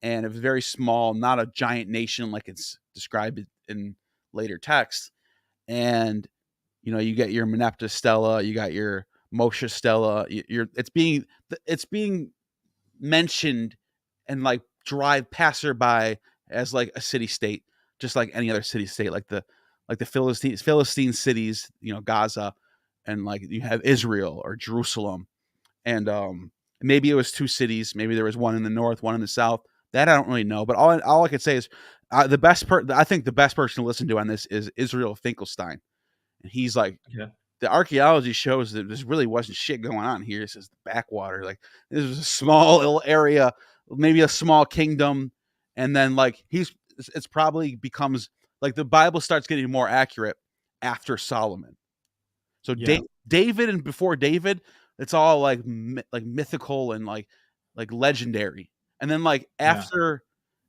and it was very small, not a giant nation like it's described in later texts. And you get your Meneptah Stela, you got your Moshe Stela. It's being mentioned and like drive passerby as like a city-state, just like any other city-state, like the Philistine cities, Gaza, and like you have Israel or Jerusalem. And maybe it was 2 cities. Maybe there was one in the north, one in the south. That I don't really know. But all I could say is I think the best person to listen to on this is Israel Finkelstein. And he's like, the archaeology shows that this really wasn't shit going on here. This is the backwater. Like, this was a small little area, maybe a small kingdom. And then like it's probably becomes like the Bible starts getting more accurate after Solomon. So David and before David, it's all like mythical and like legendary. And then like after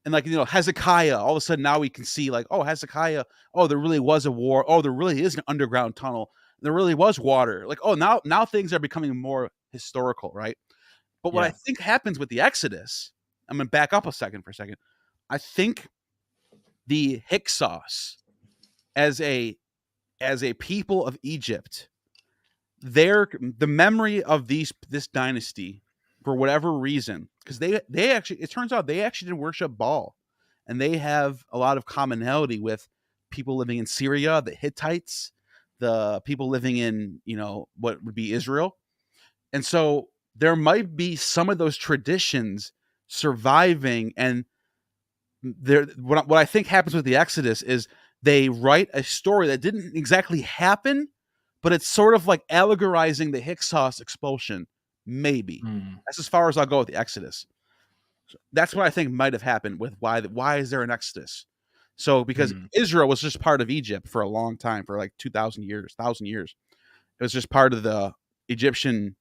and like Hezekiah, all of a sudden now we can see like, oh, Hezekiah, oh, there really was a war. Oh, there really is an underground tunnel. There really was water. Like, oh, now things are becoming more historical, right? But what I think happens with the Exodus, I'm gonna back up for a second. I think the Hyksos as a people of Egypt, the memory of this dynasty, for whatever reason, because they actually, it turns out they actually didn't worship Baal, and they have a lot of commonality with people living in Syria, the Hittites, the people living in what would be Israel. And so there might be some of those traditions surviving. And what I think happens with the Exodus is they write a story that didn't exactly happen, but it's sort of like allegorizing the Hyksos expulsion. Maybe that's as far as I'll go with the Exodus. So that's what I think might have happened with why is there an Exodus? So because Israel was just part of Egypt for a long time, for like 1,000 years. It was just part of the Egyptian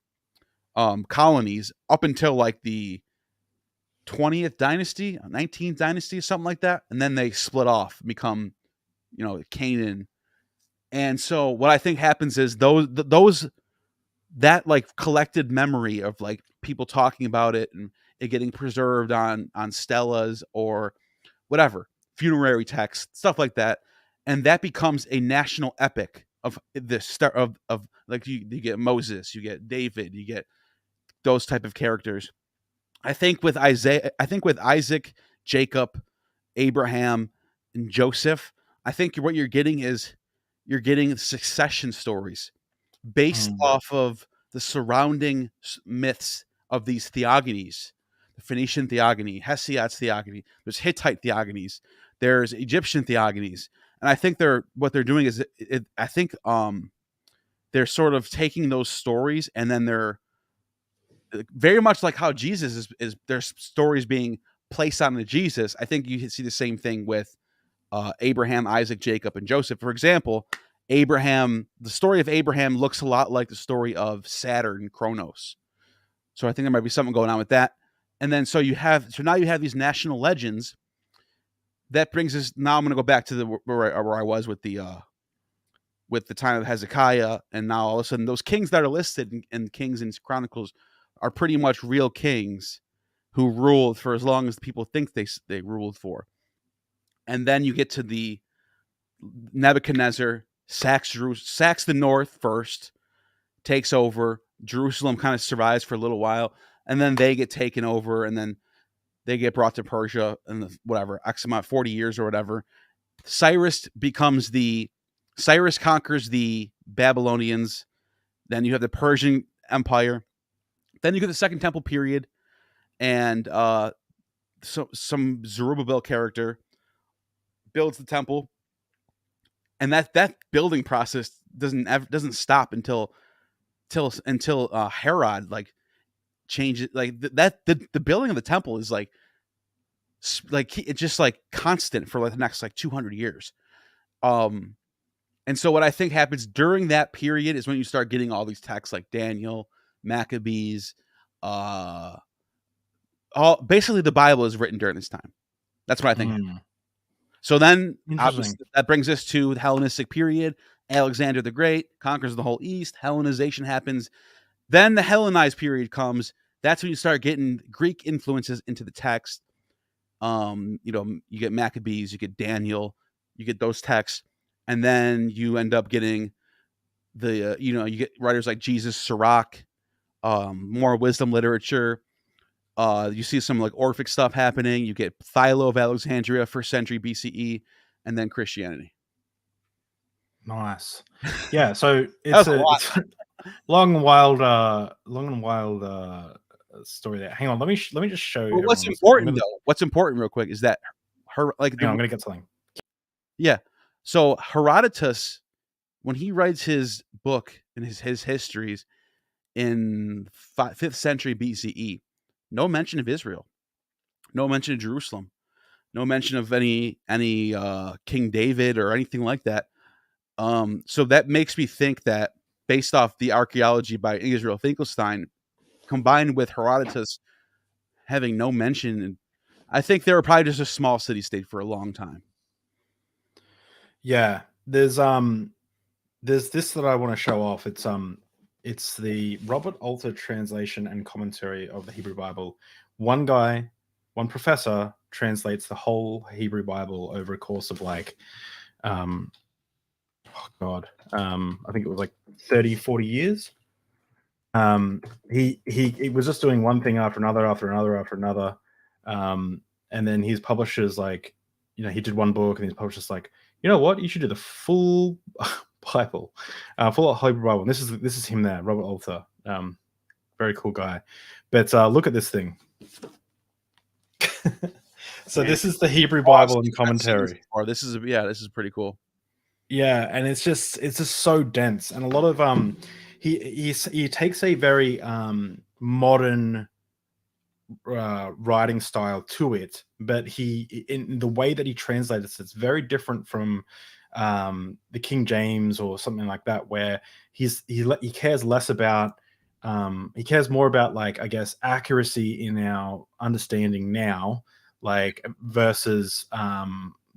colonies up until like the 20th dynasty, 19th dynasty, something like that. And then they split off and become, Canaan. And so what I think happens is that like collected memory of like people talking about it and it getting preserved on stelas or whatever, funerary text, stuff like that. And that becomes a national epic of this start of like you get Moses, you get David, you get those type of characters. I think with Isaac, Jacob, Abraham, and Joseph, I think what you're getting is succession stories based off of the surrounding myths of these theogonies. The Phoenician theogony, Hesiod's theogony, there's Hittite theogonies, there's Egyptian theogonies. And I think what they're doing is they're sort of taking those stories and then they're very much like how Jesus is their stories being placed onto Jesus. I think you see the same thing with Abraham, Isaac, Jacob, and Joseph. For example, the story of Abraham looks a lot like the story of Saturn, Kronos. So I think there might be something going on with that. And then now you have these national legends. That brings us, now I'm going to go back to where I was with the time of Hezekiah, and now all of a sudden those kings that are listed in Kings and Chronicles are pretty much real kings who ruled for as long as people think they ruled for. And then you get to the Nebuchadnezzar sacks the north first, takes over. Jerusalem kind of survives for a little while, and then they get taken over, and then they get brought to Persia in X amount, 40 years or whatever. Cyrus conquers the Babylonians. Then you have the Persian Empire. Then you get the Second Temple period. and some Zerubbabel character builds the temple, and that building process doesn't stop until Herod like changes the building of the temple is like it's just like constant for like the next like 200 years. And so what I think happens during that period is when you start getting all these texts like Daniel, Maccabees, basically the Bible is written during this time. That's what I think. So then that brings us to the Hellenistic period. Alexander the Great conquers the whole East. Hellenization happens. Then the Hellenized period comes. That's when you start getting Greek influences into the text. You get Maccabees, you get Daniel, you get those texts, and then you end up getting you get writers like Jesus, Sirach, more wisdom literature. You see some like Orphic stuff happening. You get Philo of Alexandria, 1st century BCE, and then Christianity. Nice. Yeah, so it's a long and wild story there. Hang on, let me just show you. What's important though? What's important, real quick, is that I'm gonna get something. Yeah. So Herodotus, when he writes his book and his histories in 5th century BCE, no mention of Israel, no mention of Jerusalem, no mention of any King David or anything like that. So that makes me think that based off the archaeology by Israel Finkelstein, combined with Herodotus having no mention, I think they were probably just a small city-state for a long time. Yeah, there's this that I want to show off. It's the Robert Alter translation and commentary of the Hebrew Bible. One professor translates the whole Hebrew Bible over a course of like, I think it was like 30, 40 years. He was just doing one thing after another, and then his publishers like, he did one book, and his publishers like, you know what, you should do the full Bible, full Hebrew Bible. And this is him there, Robert Alter, very cool guy. But look at this thing. So this is the Hebrew Bible and commentary. This is pretty cool. Yeah, and it's just so dense, and a lot of he takes a very modern writing style to it, but in the way that he translates it's very different from the King James or something like that, where he cares less about he cares more about, like, I guess, accuracy in our understanding now, like, versus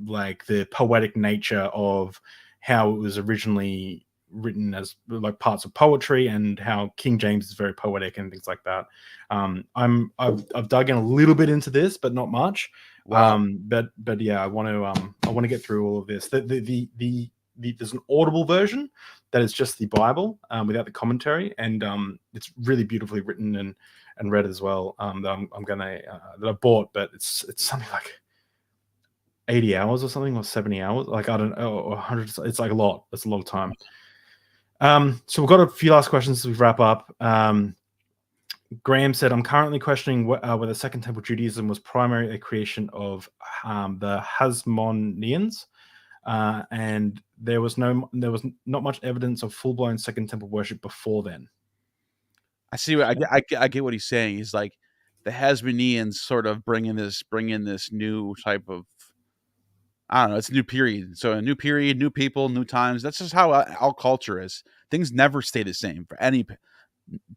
like the poetic nature of how it was originally written as like parts of poetry, and how King James is very poetic and things like that. I've dug in a little bit into this, but not much. Wow. But yeah, I want to get through all of this. There's an audible version that is just the Bible without the commentary, and it's really beautifully written and read as well. That I bought, but it's something like 80 hours or something, or 70 hours. Like, I don't know, or 100. It's like a lot. It's a lot of time. So we've got a few last questions as we wrap up. Graham said, I'm currently questioning whether Second Temple Judaism was primarily a creation of the Hasmoneans, and there was not much evidence of full-blown Second Temple worship before then. I see. I get what he's saying. He's like, the Hasmoneans sort of bring in this new type of, I don't know, it's a new period. So a new period, new people, new times. That's just how our culture is. Things never stay the same for any.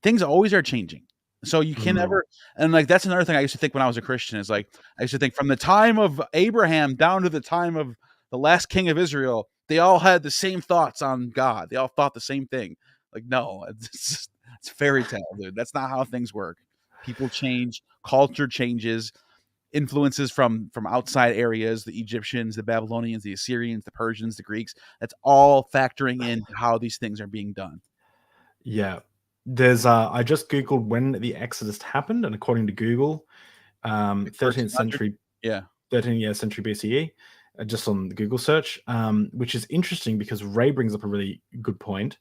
Things always are changing. So you can never, and like, that's another thing I used to think when I was a Christian, is like, I used to think from the time of Abraham down to the time of the last king of Israel, they all had the same thoughts on God. They all thought the same thing. Like, no, it's fairy tale, dude. That's not how things work. People change, culture changes, influences from outside areas, the Egyptians, the Babylonians, the Assyrians, the Persians, the Greeks. That's all factoring in how these things are being done. Yeah. There's I just Googled when the Exodus happened, and according to Google, 13th century, 13th century BCE, just on the Google search, which is interesting because Ray brings up a really good point.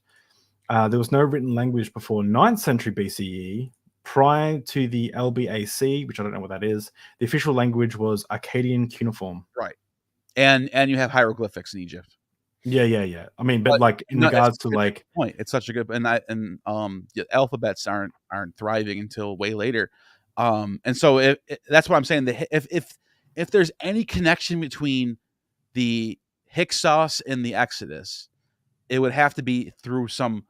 There was no written language before 9th century BCE, prior to the LBAC, which I don't know what that is, the official language was Akkadian cuneiform. Right. And you have hieroglyphics in Egypt. Yeah. I mean, but like in regards to like point, it's such a good the alphabets aren't thriving until way later. And so that's what I'm saying. If there's any connection between the Hyksos and the Exodus, it would have to be through some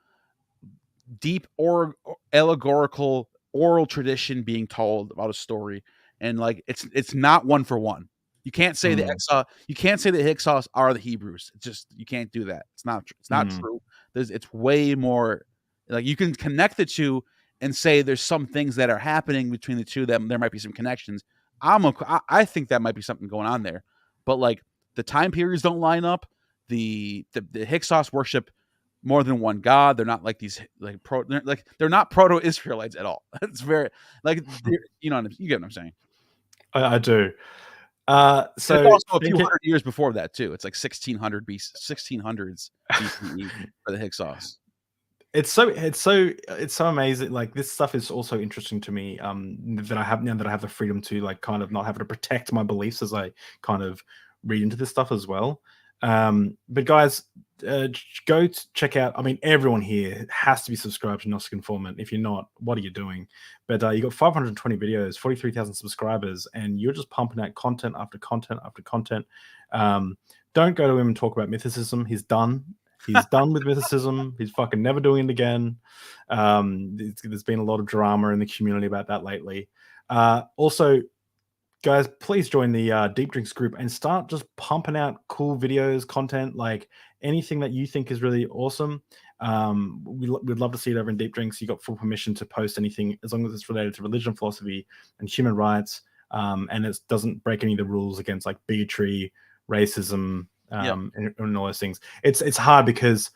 deep or allegorical oral tradition being told about a story, and like it's not one for one. You can't say the Hyksos are the Hebrews. It's just, you can't do that. It's not true. It's way more like you can connect the two and say there's some things that are happening between the two of them. There might be some connections. I think that might be something going on there, but like the time periods don't line up. The Hyksos worship more than one god. They're not like these they're not proto-Israelites at all. It's very like you get what I'm saying. I do. So it's also a few hundred years before that too. It's like 1600s BCE for the Hyksos. It's so amazing. Like this stuff is also interesting to me. That I have the freedom to like kind of not having to protect my beliefs as I kind of read into this stuff as well. But guys, go check out. I mean, everyone here has to be subscribed to Gnostic Informant. If you're not, what are you doing? But you got 520 videos, 43,000 subscribers, and you're just pumping out content after content after content. Don't go to him and talk about mythicism. He's done. He's done with mythicism. He's fucking never doing it again. There's been a lot of drama in the community about that lately. Also, guys, please join the Deep Drinks group and start just pumping out cool videos, content, like anything that you think is really awesome. We'd love to see it over in Deep Drinks. You got full permission to post anything as long as it's related to religion, philosophy, and human rights, and it doesn't break any of the rules against like bigotry, racism, and all those things. It's hard because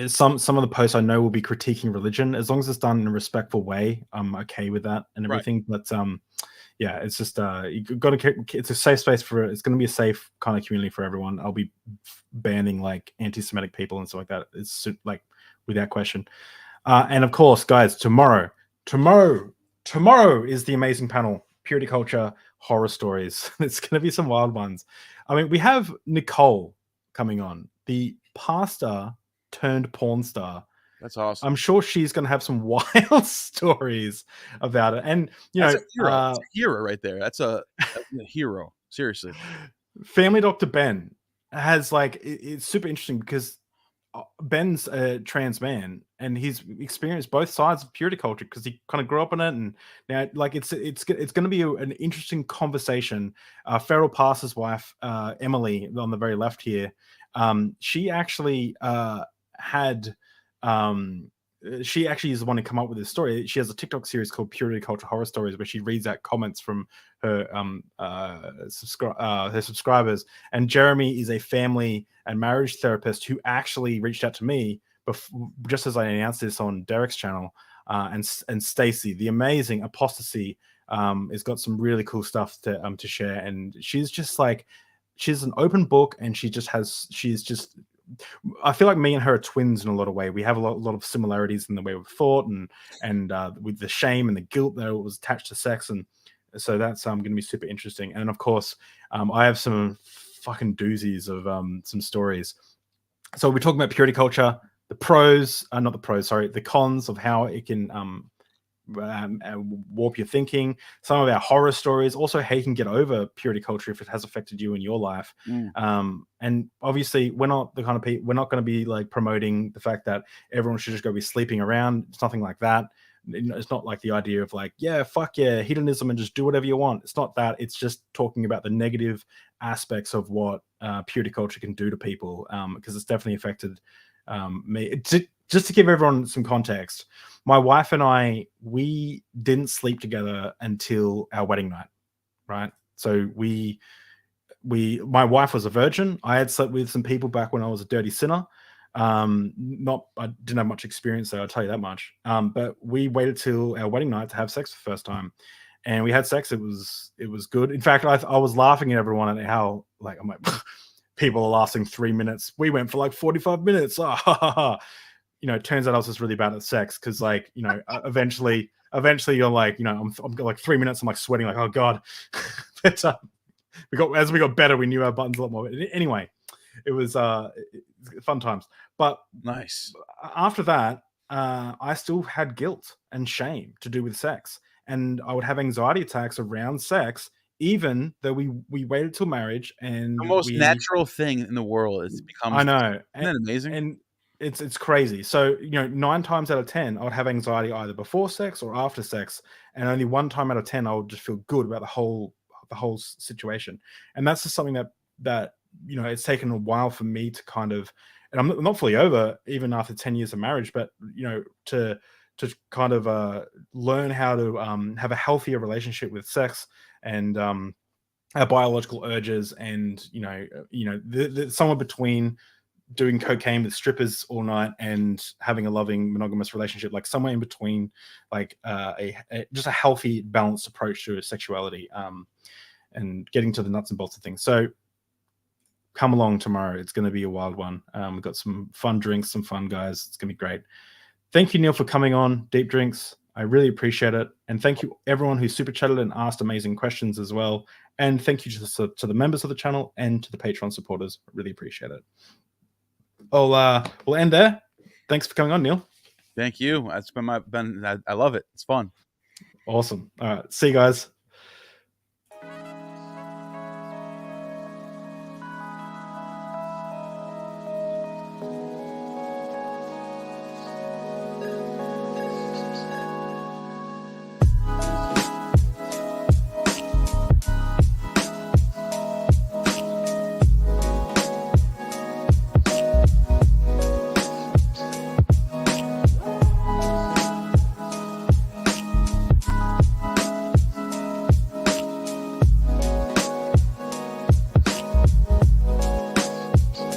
some of the posts I know will be critiquing religion. As long as it's done in a respectful way, I'm okay with that and everything. Right. But yeah, it's just you got to. It's a safe space it's going to be a safe kind of community for everyone. I'll be banning like anti-Semitic people and stuff like that. It's like without question. And of course, guys, tomorrow is the amazing panel, Purity Culture Horror Stories. It's going to be some wild ones. I mean, we have Nicole coming on, the pastor turned porn star. That's awesome. I'm sure she's going to have some wild stories about it. And, that's a hero right there. That's a hero. Seriously. Family Dr. Ben has like, it's super interesting because Ben's a trans man and he's experienced both sides of purity culture because he kind of grew up in it. And now like it's going to be an interesting conversation. Feral pastor's wife, Emily, on the very left here, she actually she actually is the one to come up with this story. She has a TikTok series called Purity Culture Horror Stories where she reads out comments from her subscribers. And Jeremy is a family and marriage therapist who actually reached out to me just as I announced this on Derek's channel. And Stacy, the amazing apostasy, has got some really cool stuff to share. And she's just like, she's an open book, and I feel like me and her are twins in a lot of ways. We have a lot of similarities in the way we've thought and with the shame and the guilt that was attached to sex. And so that's going to be super interesting. And of course, I have some fucking doozies of some stories. So we're talking about purity culture, the cons of how it can warp your thinking, some of our horror stories, also how you can get over purity culture if it has affected you in your life. And obviously we're not the kind of people, we're not going to be like promoting the fact that everyone should just go be sleeping around. It's nothing like that. It's not like the idea of like, yeah, fuck yeah, hedonism and just do whatever you want. It's not that. It's just talking about the negative aspects of what purity culture can do to people, because it's definitely affected me. Just to give everyone some context, my wife and I, we didn't sleep together until our wedding night, right? So my wife was a virgin. I had slept with some people back when I was a dirty sinner. I didn't have much experience there, I'll tell you that much. But we waited till our wedding night to have sex for the first time, and we had sex. It was good. In fact, I was laughing at everyone at how like I'm like people are lasting 3 minutes. We went for like 45 minutes. it turns out I was just really bad at sex because, like, eventually you're like, I'm like 3 minutes, I'm like sweating, like, oh god. But as we got better, we knew our buttons a lot more. Anyway, it was fun times. But nice. After that, I still had guilt and shame to do with sex, and I would have anxiety attacks around sex, even though we waited till marriage. And the most natural thing in the world is becomes. I know. Isn't that amazing? And it's crazy. So 9 times out of 10, I would have anxiety either before sex or after sex, and only 1 time out of 10, I would just feel good about the whole situation. And that's just something that it's taken a while for me to kind of, and I'm not fully over even after 10 years of marriage, but to kind of learn how to have a healthier relationship with sex and our biological urges, and somewhere between doing cocaine with strippers all night and having a loving monogamous relationship, like somewhere in between, like just a healthy, balanced approach to sexuality, and getting to the nuts and bolts of things. So come along tomorrow. It's going to be a wild one. We've got some fun drinks, some fun guys. It's going to be great. Thank you, Neil, for coming on Deep Drinks. I really appreciate it. And thank you everyone who super chatted and asked amazing questions as well. And thank you to the members of the channel and to the Patreon supporters. I really appreciate it. We'll end there. Thanks for coming on, Neil. Thank you. It's been I love it. It's fun. Awesome. All right. See you guys.